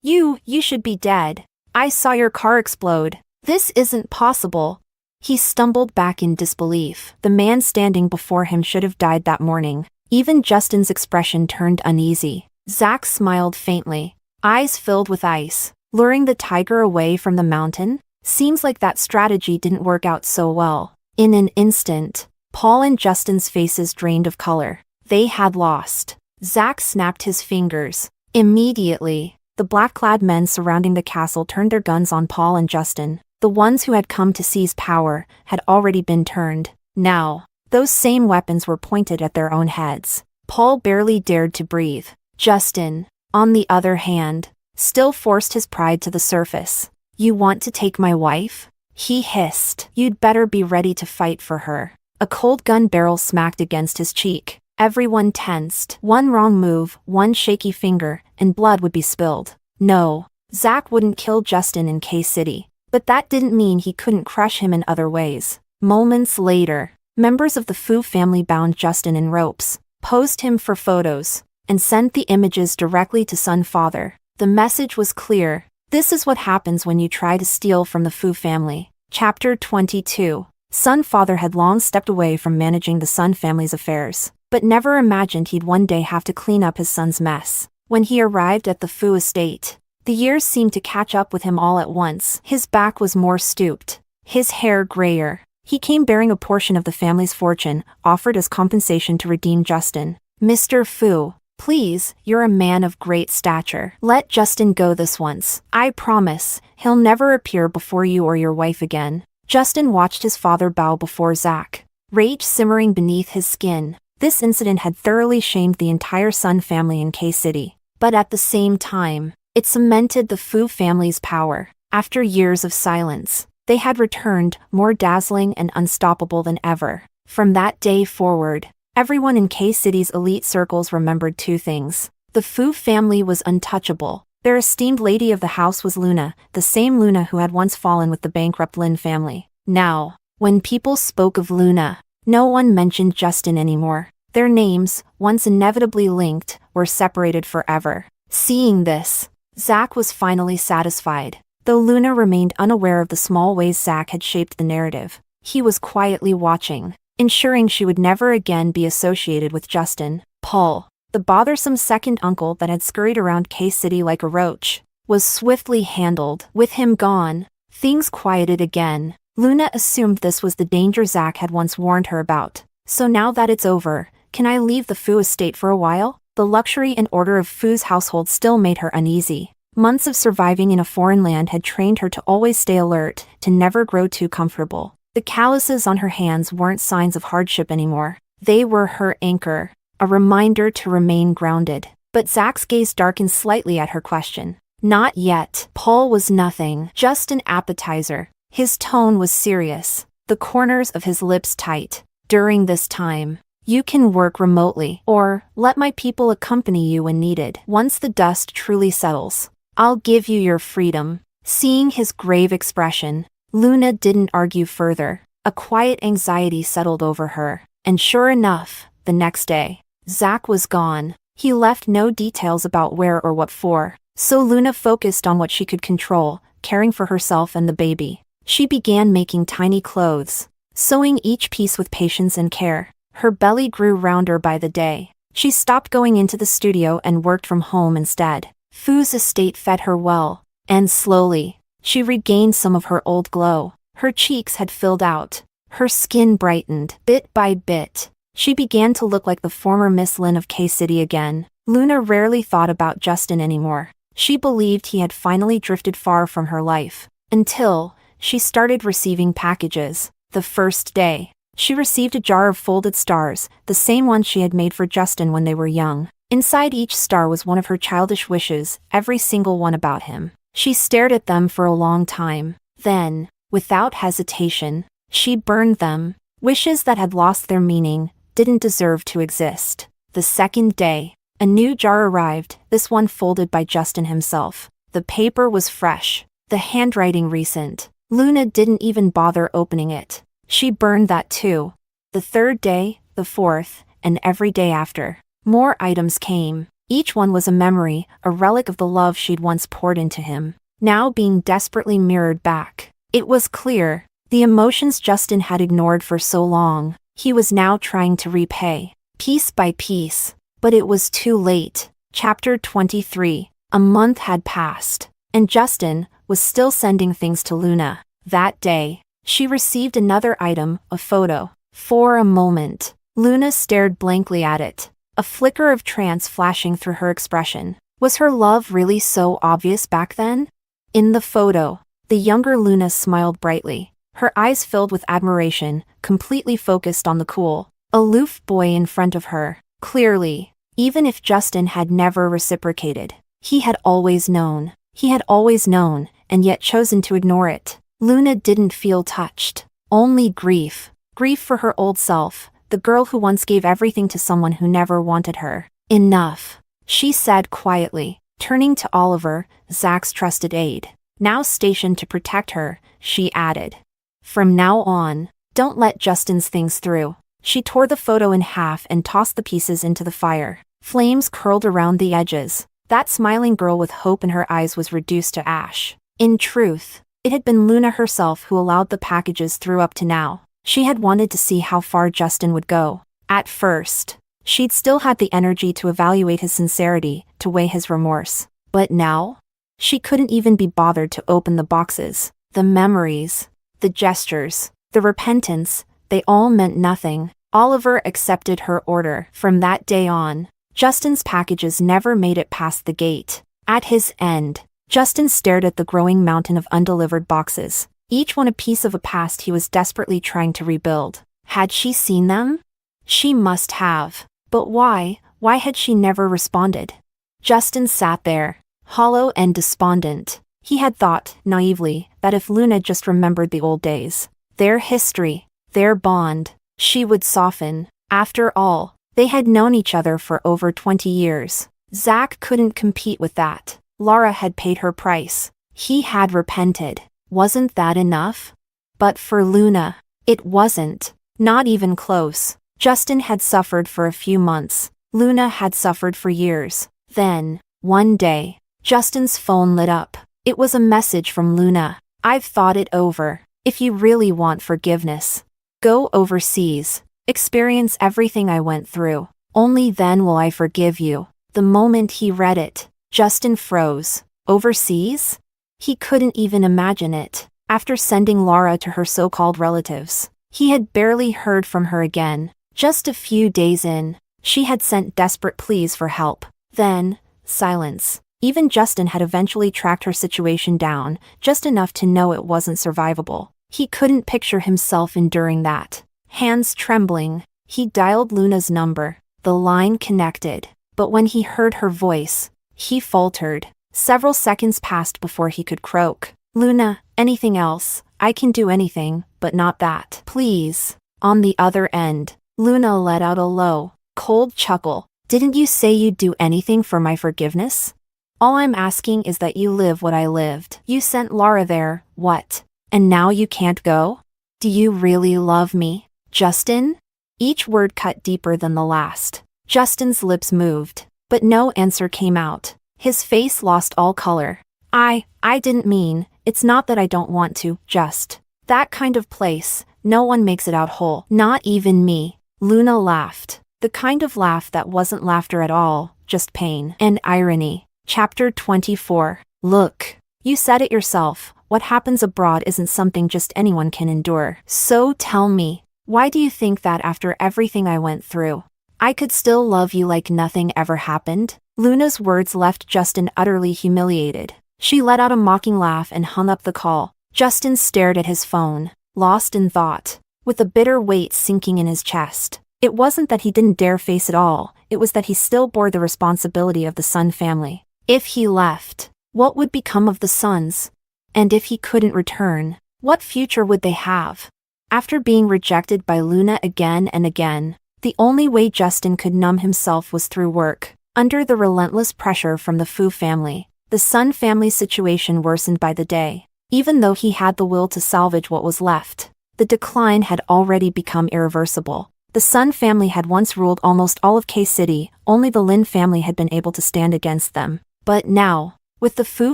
You should be dead. I saw your car explode. This isn't possible." He stumbled back in disbelief. The man standing before him should have died that morning. Even Justin's expression turned uneasy. Zach smiled faintly, eyes filled with ice. Luring the tiger away from the mountain? Seems like that strategy didn't work out so well. In an instant, Paul and Justin's faces drained of color. They had lost. Zach snapped his fingers. Immediately, the black-clad men surrounding the castle turned their guns on Paul and Justin. The ones who had come to seize power had already been turned. Now, those same weapons were pointed at their own heads. Paul barely dared to breathe. Justin, on the other hand, still forced his pride to the surface. "You want to take my wife?" he hissed. "You'd better be ready to fight for her." A cold gun barrel smacked against his cheek. Everyone tensed. One wrong move, one shaky finger, and blood would be spilled. No, Zach wouldn't kill Justin in K-City. But that didn't mean he couldn't crush him in other ways. Moments later, members of the Fu family bound Justin in ropes, posed him for photos, and sent the images directly to Sun Father. The message was clear. This is what happens when you try to steal from the Fu family. Chapter 22. Sun Father had long stepped away from managing the Sun family's affairs, but never imagined he'd one day have to clean up his son's mess. When he arrived at the Fu estate, the years seemed to catch up with him all at once. His back was more stooped, his hair grayer. He came bearing a portion of the family's fortune, offered as compensation to redeem Justin. "Mr. Fu, please, you're a man of great stature. Let Justin go this once. I promise, he'll never appear before you or your wife again." Justin watched his father bow before Zach, rage simmering beneath his skin. This incident had thoroughly shamed the entire Sun family in K-City. But at the same time, it cemented the Fu family's power. After years of silence, they had returned, more dazzling and unstoppable than ever. From that day forward, everyone in K-City's elite circles remembered two things. The Fu family was untouchable. Their esteemed lady of the house was Luna, the same Luna who had once fallen with the bankrupt Lin family. Now, when people spoke of Luna, no one mentioned Justin anymore. Their names, once inevitably linked, were separated forever. Seeing this, Zach was finally satisfied. Though Luna remained unaware of the small ways Zach had shaped the narrative, he was quietly watching, ensuring she would never again be associated with Justin. Paul, the bothersome second uncle that had scurried around K-City like a roach, was swiftly handled. With him gone, things quieted again. Luna assumed this was the danger Zach had once warned her about. "So now that it's over, can I leave the Fu estate for a while?" The luxury and order of Fu's household still made her uneasy. Months of surviving in a foreign land had trained her to always stay alert, to never grow too comfortable. The calluses on her hands weren't signs of hardship anymore. They were her anchor, a reminder to remain grounded. But Zach's gaze darkened slightly at her question. "Not yet." Paul was nothing, just an appetizer. His tone was serious, the corners of his lips tight. "During this time, you can work remotely, or let my people accompany you when needed. Once the dust truly settles, I'll give you your freedom." Seeing his grave expression, Luna didn't argue further. A quiet anxiety settled over her, and sure enough, the next day, Zach was gone. He left no details about where or what for, so Luna focused on what she could control, caring for herself and the baby. She began making tiny clothes, sewing each piece with patience and care. Her belly grew rounder by the day. She stopped going into the studio and worked from home instead. Fu's estate fed her well, and slowly, she regained some of her old glow. Her cheeks had filled out. Her skin brightened. Bit by bit, she began to look like the former Miss Lin of K-City again. Luna rarely thought about Justin anymore. She believed he had finally drifted far from her life. Until she started receiving packages. The first day, she received a jar of folded stars, the same ones she had made for Justin when they were young. Inside each star was one of her childish wishes, every single one about him. She stared at them for a long time. Then, without hesitation, she burned them. Wishes that had lost their meaning, didn't deserve to exist. The second day, a new jar arrived, this one folded by Justin himself. The paper was fresh, the handwriting recent. Luna didn't even bother opening it. She burned that too. The third day, the fourth, and every day after, more items came. Each one was a memory, a relic of the love she'd once poured into him, now being desperately mirrored back. It was clear, the emotions Justin had ignored for so long, he was now trying to repay, piece by piece. But it was too late. Chapter 23. A month had passed, and Justin was still sending things to Luna. That day, she received another item, a photo. For a moment, Luna stared blankly at it, a flicker of trance flashing through her expression. Was her love really so obvious back then? In the photo, the younger Luna smiled brightly, her eyes filled with admiration, completely focused on the cool, aloof boy in front of her. Clearly, even if Justin had never reciprocated, he had always known. He had always known, and yet chosen to ignore it. Luna didn't feel touched. Only grief. Grief for her old self, the girl who once gave everything to someone who never wanted her. "Enough," she said quietly, turning to Oliver, Zach's trusted aide. Now stationed to protect her, she added, "From now on, don't let Justin's things through." She tore the photo in half and tossed the pieces into the fire. Flames curled around the edges. That smiling girl with hope in her eyes was reduced to ash. In truth, it had been Luna herself who allowed the packages through up to now. She had wanted to see how far Justin would go. At first, She'd still had the energy to evaluate his sincerity, to weigh his remorse. But now? She couldn't even be bothered to open the boxes. The memories, the gestures, the repentance, they all meant nothing. Oliver accepted her order. From that day on, Justin's packages never made it past the gate. At his end, Justin stared at the growing mountain of undelivered boxes, each one a piece of a past he was desperately trying to rebuild. Had she seen them? She must have. But why? Why had she never responded? Justin sat there, hollow and despondent. He had thought, naively, that if Luna just remembered the old days, their history, their bond, she would soften. After all, they had known each other for over 20 years. Zach couldn't compete with that. Laura had paid her price. He had repented. Wasn't that enough? But for Luna, it wasn't. Not even close. Justin had suffered for a few months. Luna had suffered for years. Then, one day, Justin's phone lit up. It was a message from Luna. "I've thought it over. If you really want forgiveness, go overseas. Experience everything I went through. Only then will I forgive you." The moment he read it, Justin froze. Overseas? He couldn't even imagine it. After sending Laura to her so-called relatives, he had barely heard from her again. Just a few days in, she had sent desperate pleas for help. Then, silence. Even Justin had eventually tracked her situation down, just enough to know it wasn't survivable. He couldn't picture himself enduring that. Hands trembling, he dialed Luna's number. The line connected, but when he heard her voice, he faltered. Several seconds passed before he could croak. "Luna, anything else? I can do anything, but not that. Please." On the other end, Luna let out a low, cold chuckle. "Didn't you say you'd do anything for my forgiveness? All I'm asking is that you live what I lived. You sent Laura there, what? And now you can't go? Do you really love me, Justin?" Each word cut deeper than the last. Justin's lips moved, but no answer came out. His face lost all color. I didn't mean, it's not that I don't want to, just. That kind of place, no one makes it out whole. Not even me." Luna laughed. The kind of laugh that wasn't laughter at all, just pain and irony. Chapter 24. Look, you said it yourself. What happens abroad isn't something just anyone can endure. So tell me, why do you think that after everything I went through, I could still love you like nothing ever happened? Luna's words left Justin utterly humiliated. She let out a mocking laugh and hung up the call. Justin stared at his phone, lost in thought, with a bitter weight sinking in his chest. It wasn't that he didn't dare face it all, it was that he still bore the responsibility of the Sun family. If he left, what would become of the Suns? And if he couldn't return, what future would they have? After being rejected by Luna again and again, the only way Justin could numb himself was through work. Under the relentless pressure from the Fu family, the Sun family's situation worsened by the day. Even though he had the will to salvage what was left, the decline had already become irreversible. The Sun family had once ruled almost all of K-City, only the Lin family had been able to stand against them. But now, with the Fu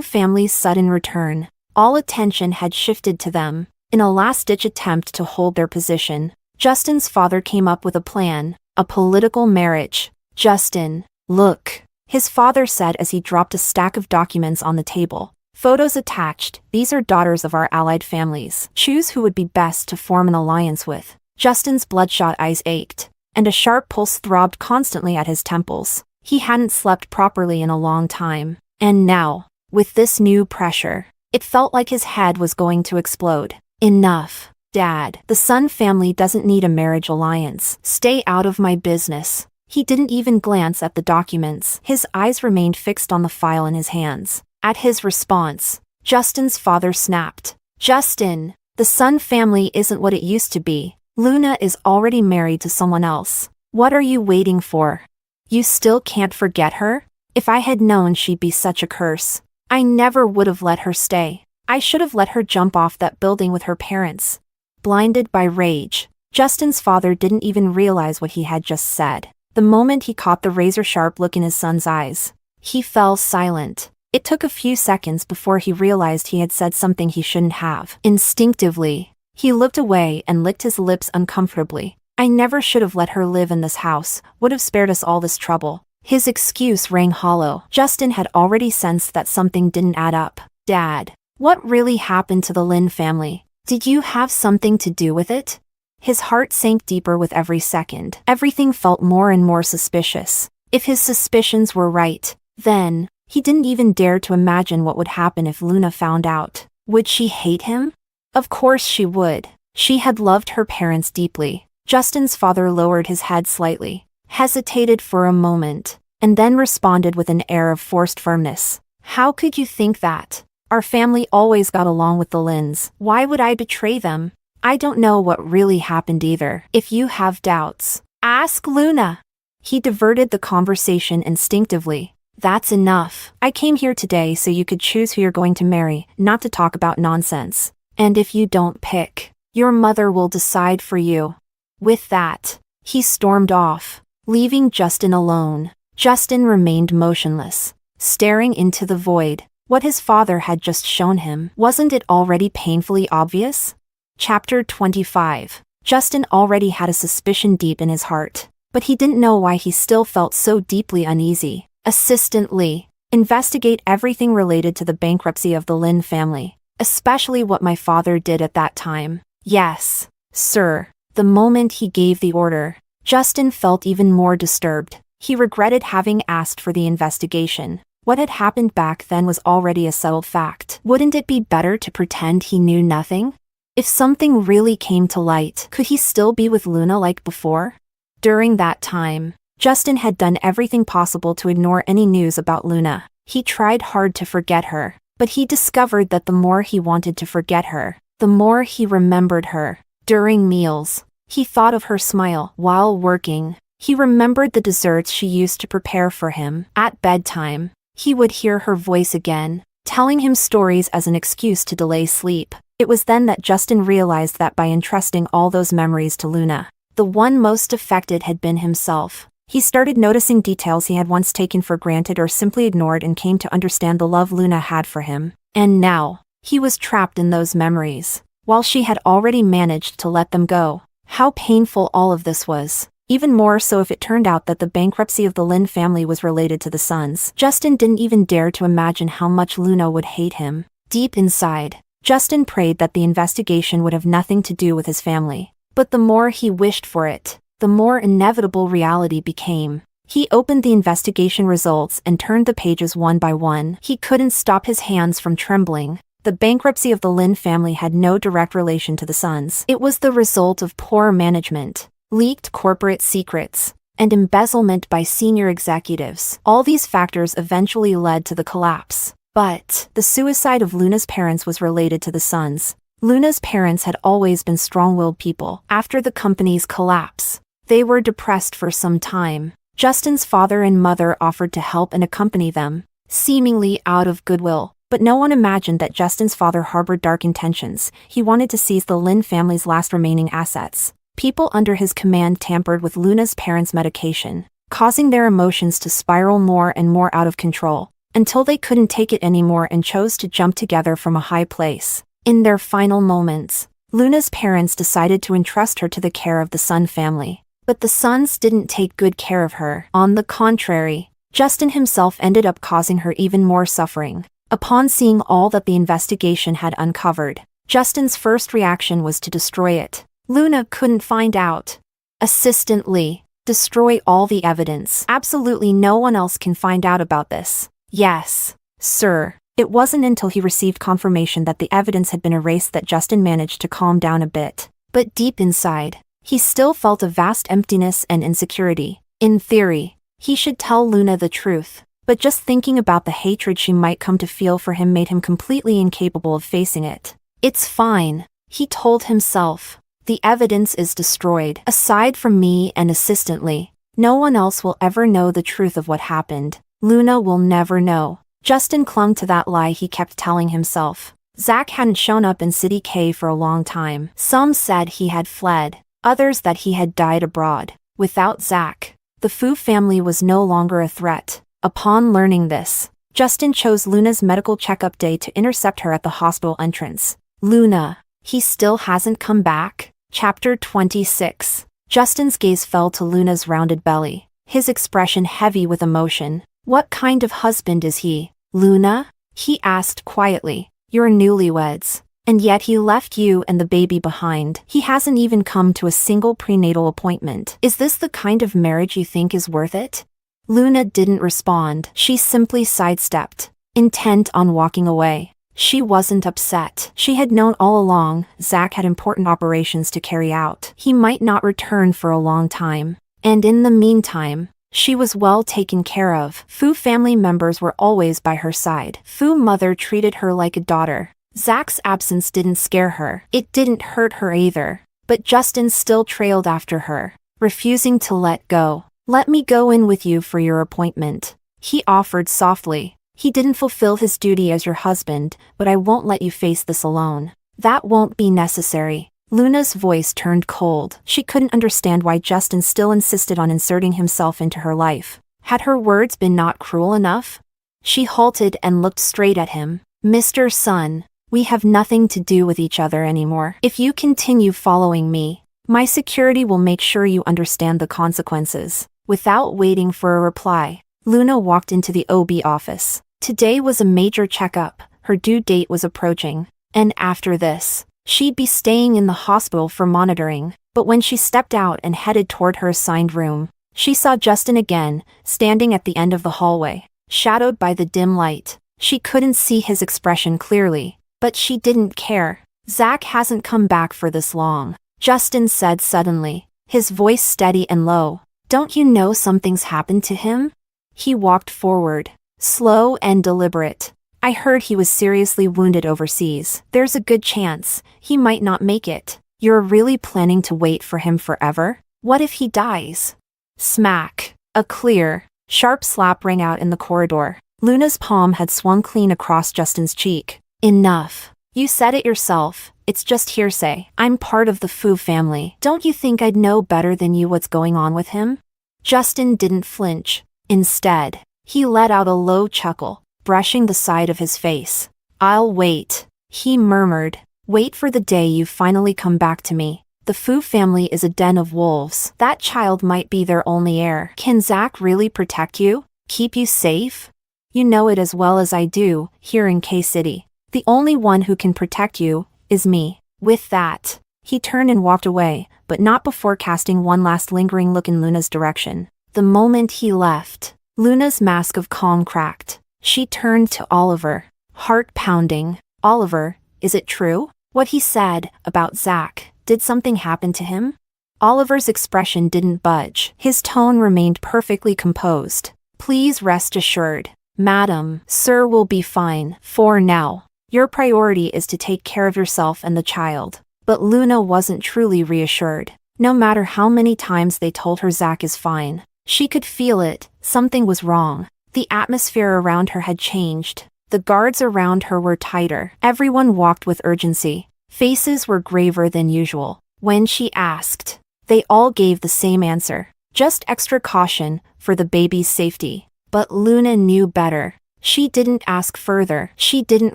family's sudden return, all attention had shifted to them. In a last-ditch attempt to hold their position, Justin's father came up with a plan, a political marriage. "Justin, look," his father said as he dropped a stack of documents on the table. "Photos attached, these are daughters of our allied families. Choose who would be best to form an alliance with." Justin's bloodshot eyes ached, and a sharp pulse throbbed constantly at his temples. He hadn't slept properly in a long time, and now, with this new pressure, it felt like his head was going to explode. "Enough, Dad. The Sun family doesn't need a marriage alliance. Stay out of my business." He didn't even glance at the documents. His eyes remained fixed on the file in his hands. At his response, Justin's father snapped. "Justin, the Sun family isn't what it used to be. Luna is already married to someone else. What are you waiting for? You still can't forget her? If I had known she'd be such a curse, I never would have let her stay. I should have let her jump off that building with her parents." Blinded by rage, Justin's father didn't even realize what he had just said. The moment he caught the razor-sharp look in his son's eyes, he fell silent. It took a few seconds before he realized he had said something he shouldn't have. Instinctively, he looked away and licked his lips uncomfortably. I never should have let her live in this house, would have spared us all this trouble. His excuse rang hollow. Justin had already sensed that something didn't add up. Dad, what really happened to the Lin family? Did you have something to do with it? His heart sank deeper with every second. Everything felt more and more suspicious. If his suspicions were right, then he didn't even dare to imagine what would happen if Luna found out. Would she hate him? Of course she would. She had loved her parents deeply. Justin's father lowered his head slightly, hesitated for a moment, and then responded with an air of forced firmness. How could you think that? Our family always got along with the Lins. Why would I betray them? I don't know what really happened either. If you have doubts, ask Luna. He diverted the conversation instinctively. That's enough. I came here today so you could choose who you're going to marry, not to talk about nonsense. And if you don't pick, your mother will decide for you. With that, he stormed off, leaving Justin alone. Justin remained motionless, staring into the void. What his father had just shown him, wasn't it already painfully obvious? Chapter 25. Justin already had a suspicion deep in his heart, but he didn't know why he still felt so deeply uneasy. Assistant Lee, investigate everything related to the bankruptcy of the Lin family, especially what my father did at that time. Yes, sir. The moment he gave the order, Justin felt even more disturbed. He regretted having asked for the investigation. What had happened back then was already a settled fact. Wouldn't it be better to pretend he knew nothing? If something really came to light, could he still be with Luna like before? During that time, Justin had done everything possible to ignore any news about Luna. He tried hard to forget her, but he discovered that the more he wanted to forget her, the more he remembered her. During meals, he thought of her smile. While working, he remembered the desserts she used to prepare for him. At bedtime, he would hear her voice again, telling him stories as an excuse to delay sleep. It was then that Justin realized that by entrusting all those memories to Luna, the one most affected had been himself. He started noticing details he had once taken for granted or simply ignored and came to understand the love Luna had for him. And now, he was trapped in those memories, while she had already managed to let them go. How painful all of this was. Even more so if it turned out that the bankruptcy of the Lin family was related to the sons. Justin didn't even dare to imagine how much Luna would hate him. Deep inside, Justin prayed that the investigation would have nothing to do with his family. But the more he wished for it, the more inevitable reality became. He opened the investigation results and turned the pages one by one. He couldn't stop his hands from trembling. The bankruptcy of the Lin family had no direct relation to the sons. It was the result of poor management, leaked corporate secrets, and embezzlement by senior executives. All these factors eventually led to the collapse. But the suicide of Luna's parents was related to the sons. Luna's parents had always been strong-willed people. After the company's collapse, they were depressed for some time. Justin's father and mother offered to help and accompany them, seemingly out of goodwill. But no one imagined that Justin's father harbored dark intentions. He wanted to seize the Lin family's last remaining assets. People under his command tampered with Luna's parents' medication, causing their emotions to spiral more and more out of control, until they couldn't take it anymore and chose to jump together from a high place. In their final moments, Luna's parents decided to entrust her to the care of the Sun family. But the sons didn't take good care of her. On the contrary, Justin himself ended up causing her even more suffering. Upon seeing all that the investigation had uncovered, Justin's first reaction was to destroy it. Luna couldn't find out. Assistant Lee, destroy all the evidence. Absolutely no one else can find out about this. Yes, sir. It wasn't until he received confirmation that the evidence had been erased that Justin managed to calm down a bit. But deep inside, he still felt a vast emptiness and insecurity. In theory, he should tell Luna the truth. But just thinking about the hatred she might come to feel for him made him completely incapable of facing it. It's fine, he told himself. The evidence is destroyed. Aside from me and Assistant Lee, no one else will ever know the truth of what happened. Luna will never know. Justin clung to that lie he kept telling himself. Zach hadn't shown up in City K for a long time. Some said he had fled, others that he had died abroad. Without Zach, the Fu family was no longer a threat. Upon learning this, Justin chose Luna's medical checkup day to intercept her at the hospital entrance. Luna, he still hasn't come back? Chapter 26. Justin's gaze fell to Luna's rounded belly, his expression heavy with emotion. What kind of husband is he, Luna? He asked quietly. You're newlyweds. And yet he left you and the baby behind. He hasn't even come to a single prenatal appointment. Is this the kind of marriage you think is worth it? Luna didn't respond. She simply sidestepped, intent on walking away. She wasn't upset. She had known all along Zach had important operations to carry out. He might not return for a long time. And in the meantime, she was well taken care of. Fu family members were always by her side. Fu mother treated her like a daughter. Zach's absence didn't scare her. It didn't hurt her either. But Justin still trailed after her, refusing to let go. Let me go in with you for your appointment, he offered softly. He didn't fulfill his duty as your husband, but I won't let you face this alone. That won't be necessary. Luna's voice turned cold. She couldn't understand why Justin still insisted on inserting himself into her life. Had her words been not cruel enough? She halted and looked straight at him. Mr. Sun, we have nothing to do with each other anymore. If you continue following me, my security will make sure you understand the consequences. Without waiting for a reply, Luna walked into the OB office. Today was a major checkup. Her due date was approaching. And after this, she'd be staying in the hospital for monitoring. But when she stepped out and headed toward her assigned room, she saw Justin again, standing at the end of the hallway, shadowed by the dim light. She couldn't see his expression clearly, but she didn't care. Zach hasn't come back for this long, Justin said suddenly, his voice steady and low. Don't you know something's happened to him? He walked forward, slow and deliberate. I heard he was seriously wounded overseas. There's a good chance he might not make it. You're really planning to wait for him forever? What if he dies? Smack. A clear, sharp slap rang out in the corridor. Luna's palm had swung clean across Justin's cheek. Enough. You said it yourself. It's just hearsay. I'm part of the Fu family. Don't you think I'd know better than you what's going on with him? Justin didn't flinch. Instead, he let out a low chuckle, brushing the side of his face. I'll wait, he murmured. Wait for the day you finally come back to me. The Fu family is a den of wolves. That child might be their only heir. Can Zach really protect you? Keep you safe? You know it as well as I do, here in K-City. The only one who can protect you is me. With that, he turned and walked away, but not before casting one last lingering look in Luna's direction. The moment he left, Luna's mask of calm cracked. She turned to Oliver, heart pounding. Oliver, is it true? What he said about Zach, did something happen to him? Oliver's expression didn't budge. His tone remained perfectly composed. Please rest assured, madam, sir will be fine, for now. Your priority is to take care of yourself and the child. But Luna wasn't truly reassured. No matter how many times they told her Zach is fine, she could feel it. Something was wrong. The atmosphere around her had changed. The guards around her were tighter. Everyone walked with urgency. Faces were graver than usual. When she asked, they all gave the same answer. Just extra caution for the baby's safety. But Luna knew better. She didn't ask further. She didn't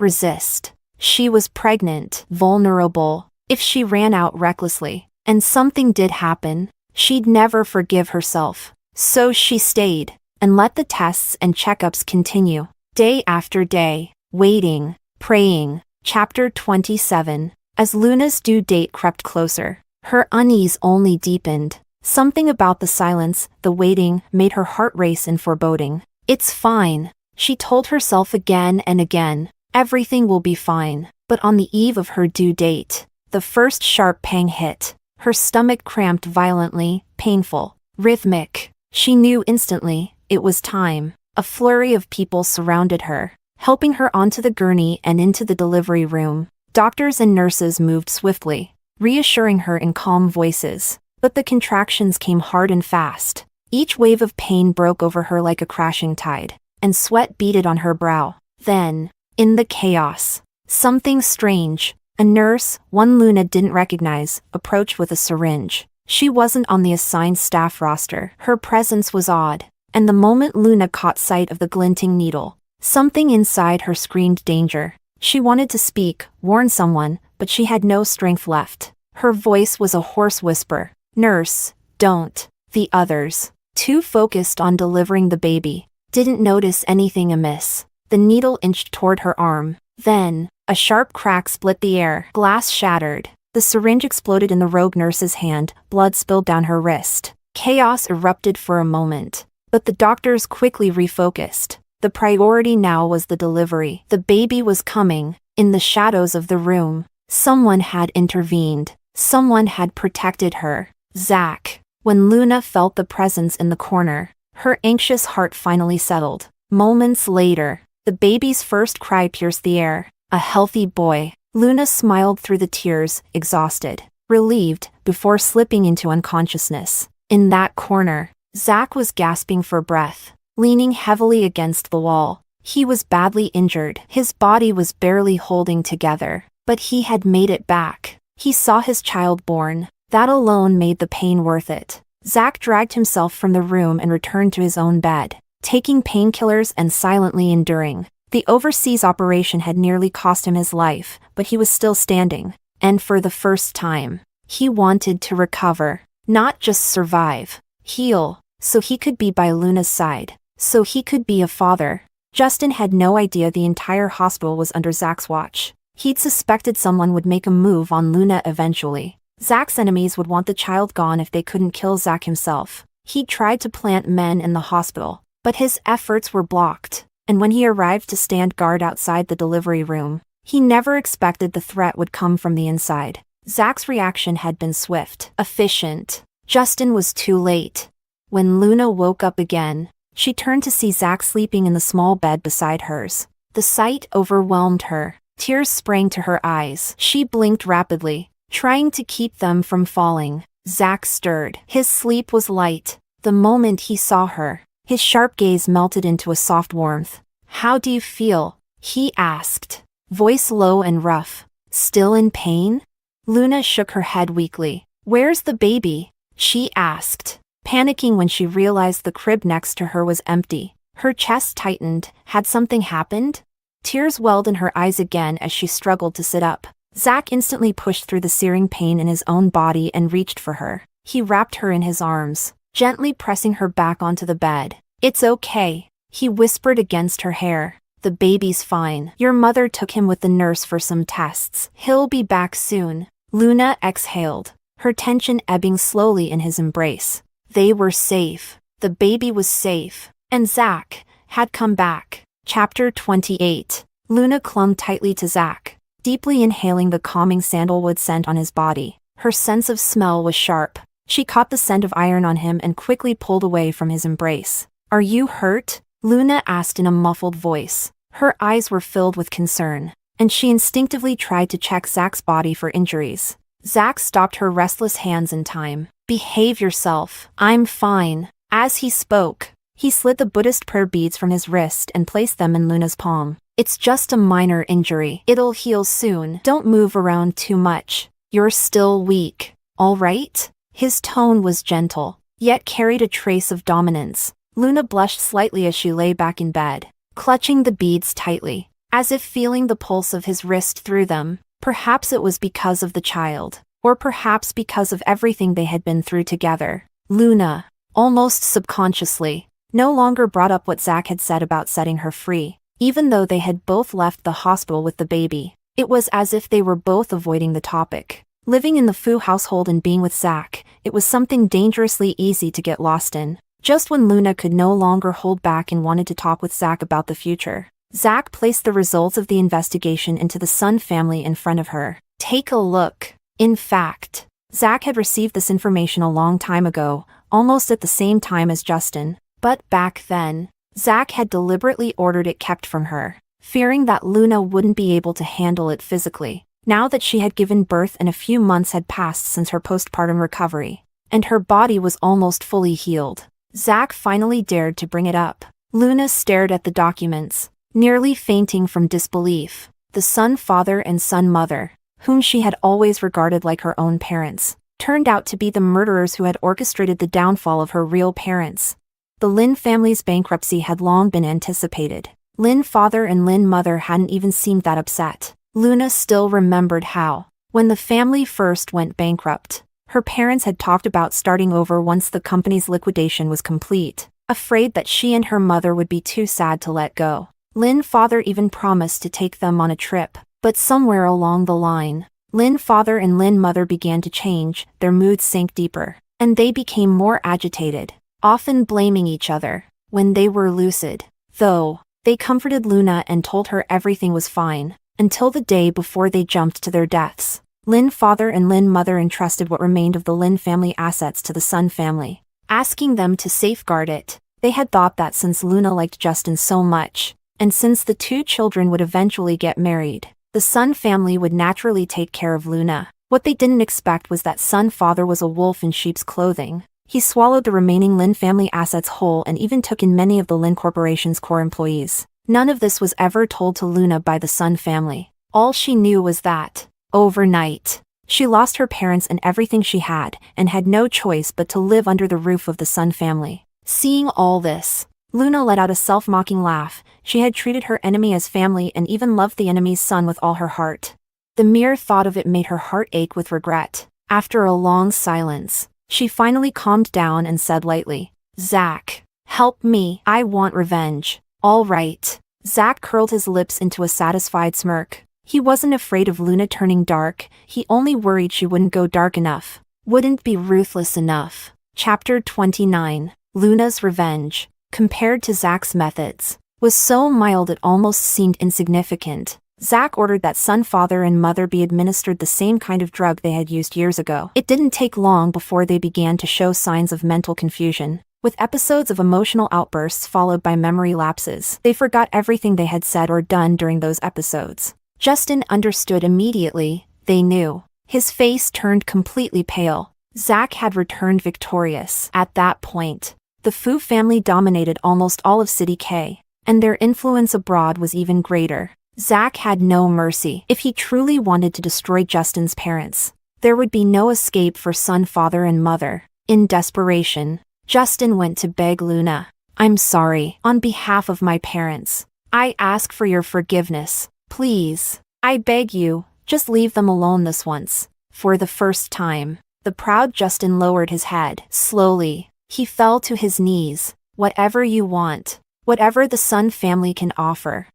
resist. She was pregnant, vulnerable. If she ran out recklessly, and something did happen, she'd never forgive herself. So she stayed, and let the tests and checkups continue. Day after day, waiting, praying. Chapter 27. As Luna's due date crept closer, her unease only deepened. Something about the silence, the waiting, made her heart race in foreboding. It's fine, she told herself again and again. Everything will be fine. But on the eve of her due date, the first sharp pang hit. Her stomach cramped violently, painful, rhythmic. She knew instantly, it was time. A flurry of people surrounded her, helping her onto the gurney and into the delivery room. Doctors and nurses moved swiftly, reassuring her in calm voices. But the contractions came hard and fast. Each wave of pain broke over her like a crashing tide, and sweat beaded on her brow. Then, in the chaos, something strange. A nurse, one Luna didn't recognize, approached with a syringe. She wasn't on the assigned staff roster. Her presence was odd, and the moment Luna caught sight of the glinting needle, something inside her screamed danger. She wanted to speak, warn someone, but she had no strength left. Her voice was a hoarse whisper. Nurse, Don't. The others, too focused on delivering the baby, didn't notice anything amiss. The needle inched toward her arm. Then, a sharp crack split the air. Glass shattered. The syringe exploded in the rogue nurse's hand. Blood spilled down her wrist. Chaos erupted for a moment. But the doctors quickly refocused. The priority now was the delivery. The baby was coming. In the shadows of the room, someone had intervened. Someone had protected her. Zach. When Luna felt the presence in the corner, her anxious heart finally settled. Moments later, the baby's first cry pierced the air. A healthy boy. Luna smiled through the tears, exhausted, relieved, before slipping into unconsciousness. In that corner, Zach was gasping for breath, leaning heavily against the wall. He was badly injured. His body was barely holding together, but he had made it back. He saw his child born. That alone made the pain worth it. Zach dragged himself from the room and returned to his own bed, taking painkillers and silently enduring. The overseas operation had nearly cost him his life, but he was still standing. And for the first time, he wanted to recover. Not just survive. Heal. So he could be by Luna's side. So he could be a father. Justin had no idea the entire hospital was under Zach's watch. He'd suspected someone would make a move on Luna eventually. Zach's enemies would want the child gone if they couldn't kill Zach himself. He tried to plant men in the hospital, but his efforts were blocked. And when he arrived to stand guard outside the delivery room, he never expected the threat would come from the inside. Zach's reaction had been swift, efficient. Justin was too late. When Luna woke up again, she turned to see Zach sleeping in the small bed beside hers. The sight overwhelmed her. Tears sprang to her eyes. She blinked rapidly, trying to keep them from falling. Zach stirred. His sleep was light. The moment he saw her, his sharp gaze melted into a soft warmth. "How do you feel?" he asked, voice low and rough. "Still in pain?" Luna shook her head weakly. "Where's the baby?" she asked, panicking when she realized the crib next to her was empty. Her chest tightened. Had something happened? Tears welled in her eyes again as she struggled to sit up. Zach instantly pushed through the searing pain in his own body and reached for her. He wrapped her in his arms, gently pressing her back onto the bed. "It's okay," he whispered against her hair. "The baby's fine. Your mother took him with the nurse for some tests. He'll be back soon." Luna exhaled, her tension ebbing slowly in his embrace. They were safe. The baby was safe. And Zach had come back. Chapter 28. Luna clung tightly to Zach, deeply inhaling the calming sandalwood scent on his body. Her sense of smell was sharp. She caught the scent of iron on him and quickly pulled away from his embrace. "Are you hurt?" Luna asked in a muffled voice. Her eyes were filled with concern, and she instinctively tried to check Zach's body for injuries. Zach stopped her restless hands in time. "Behave yourself. I'm fine." As he spoke, he slid the Buddhist prayer beads from his wrist and placed them in Luna's palm. "It's just a minor injury. It'll heal soon. Don't move around too much. You're still weak. All right?" His tone was gentle, yet carried a trace of dominance. Luna blushed slightly as she lay back in bed, clutching the beads tightly, as if feeling the pulse of his wrist through them. Perhaps it was because of the child, or perhaps because of everything they had been through together. Luna, almost subconsciously, no longer brought up what Zach had said about setting her free. Even though they had both left the hospital with the baby, it was as if they were both avoiding the topic. Living in the Fu household and being with Zach, it was something dangerously easy to get lost in. Just when Luna could no longer hold back and wanted to talk with Zach about the future, Zach placed the results of the investigation into the Sun family in front of her. "Take a look." In fact, Zach had received this information a long time ago, almost at the same time as Justin. But back then, Zach had deliberately ordered it kept from her, fearing that Luna wouldn't be able to handle it physically. Now that she had given birth and a few months had passed since her postpartum recovery, and her body was almost fully healed, Zach finally dared to bring it up. Luna stared at the documents, nearly fainting from disbelief. The Sun father and Sun mother, whom she had always regarded like her own parents, turned out to be the murderers who had orchestrated the downfall of her real parents. The Lin family's bankruptcy had long been anticipated. Lin father and Lin mother hadn't even seemed that upset. Luna still remembered how, when the family first went bankrupt, Her parents had talked about starting over once the company's liquidation was complete, afraid that she and her mother would be too sad to let go. Lin's father even promised to take them on a trip, but somewhere along the line, Lin's father and Lin's mother began to change, their moods sank deeper, and they became more agitated, often blaming each other. When they were lucid, though, they comforted Luna and told her everything was fine, until the day before they jumped to their deaths. Lin's father and Lin's mother entrusted what remained of the Lin family assets to the Sun family, asking them to safeguard it. They had thought that since Luna liked Justin so much, and since the two children would eventually get married, the Sun family would naturally take care of Luna. What they didn't expect was that Sun's father was a wolf in sheep's clothing. He swallowed the remaining Lin family assets whole and even took in many of the Lin Corporation's core employees. None of this was ever told to Luna by the Sun family. All she knew was that, overnight, she lost her parents and everything she had, and had no choice but to live under the roof of the Sun family. Seeing all this, Luna let out a self-mocking laugh. She had treated her enemy as family and even loved the enemy's son with all her heart. The mere thought of it made her heart ache with regret. After a long silence, she finally calmed down and said lightly, "Zach, help me. I want revenge." "All right." Zach curled his lips into a satisfied smirk. He wasn't afraid of Luna turning dark, he only worried she wouldn't go dark enough, wouldn't be ruthless enough. Chapter 29. Luna's Revenge, compared to Zach's methods, was so mild it almost seemed insignificant. Zach ordered that Sun's father and mother be administered the same kind of drug they had used years ago. It didn't take long before they began to show signs of mental confusion, with episodes of emotional outbursts followed by memory lapses. They forgot everything they had said or done during those episodes. Justin understood immediately. They knew. His face turned completely pale. Zach had returned victorious. At that point, the Fu family dominated almost all of City K, and their influence abroad was even greater. Zach had no mercy. If he truly wanted to destroy Justin's parents, there would be no escape for Sun's father and mother. In desperation, Justin went to beg Luna, "I'm sorry. On behalf of my parents, I ask for your forgiveness. Please, I beg you, just leave them alone this once." For the first time, the proud Justin lowered his head. Slowly, he fell to his knees. "Whatever you want, whatever the Sun family can offer,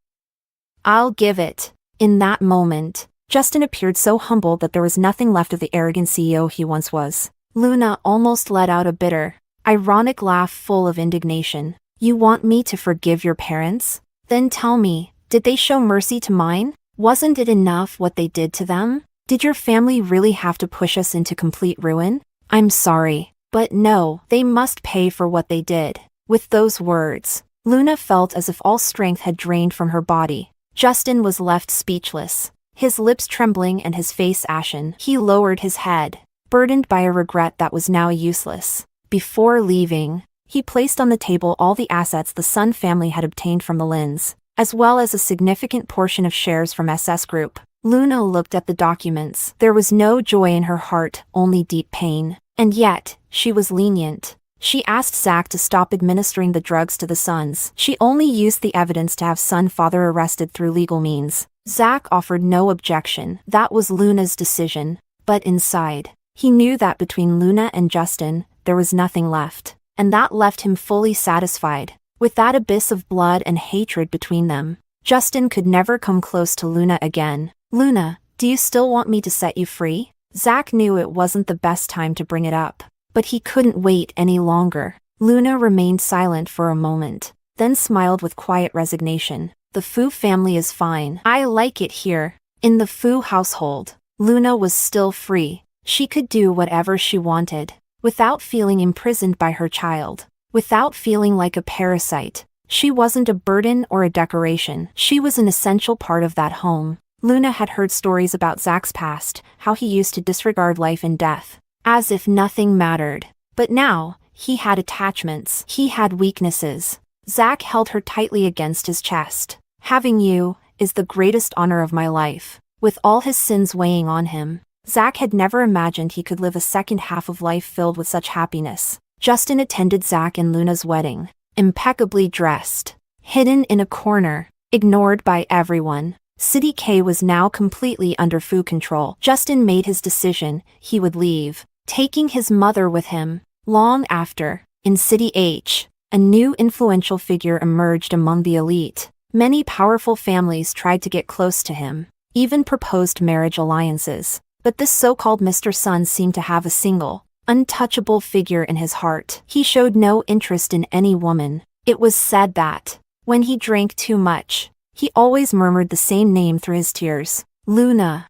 I'll give it." In that moment, Justin appeared so humble that there was nothing left of the arrogant CEO he once was. Luna almost let out a bitter, ironic laugh full of indignation. "You want me to forgive your parents? Then tell me, did they show mercy to mine? Wasn't it enough what they did to them? Did your family really have to push us into complete ruin? I'm sorry, but no, they must pay for what they did." With those words, Luna felt as if all strength had drained from her body. Justin was left speechless, his lips trembling and his face ashen. He lowered his head, burdened by a regret that was now useless. Before leaving, he placed on the table all the assets the Sun family had obtained from the Lins, as well as a significant portion of shares from SS Group. Luna looked at the documents. There was no joy in her heart, only deep pain. And yet, she was lenient. She asked Zach to stop administering the drugs to the sons. She only used the evidence to have Sun's father arrested through legal means. Zach offered no objection. That was Luna's decision. But inside, he knew that between Luna and Justin, there was nothing left. And that left him fully satisfied. With that abyss of blood and hatred between them, Justin could never come close to Luna again. "Luna, do you still want me to set you free?" Zach knew it wasn't the best time to bring it up, but he couldn't wait any longer. Luna remained silent for a moment, then smiled with quiet resignation. "The Fu family is fine. I like it here." In the Fu household, Luna was still free. She could do whatever she wanted, without feeling imprisoned by her child, without feeling like a parasite. She wasn't a burden or a decoration. She was an essential part of that home. Luna had heard stories about Zach's past, how he used to disregard life and death, as if nothing mattered. But now, he had attachments. He had weaknesses. Zach held her tightly against his chest. "Having you is the greatest honor of my life." With all his sins weighing on him, Zach had never imagined he could live a second half of life filled with such happiness. Justin attended Zach and Luna's wedding, impeccably dressed, hidden in a corner, ignored by everyone. City K was now completely under Fu control. Justin made his decision. He would leave. taking his mother with him. Long after, in City H, a new influential figure emerged among the elite. Many powerful families tried to get close to him, even proposed marriage alliances. But this so-called Mr. Sun seemed to have a single, untouchable figure in his heart. He showed no interest in any woman. It was said that, when he drank too much, he always murmured the same name through his tears. Luna.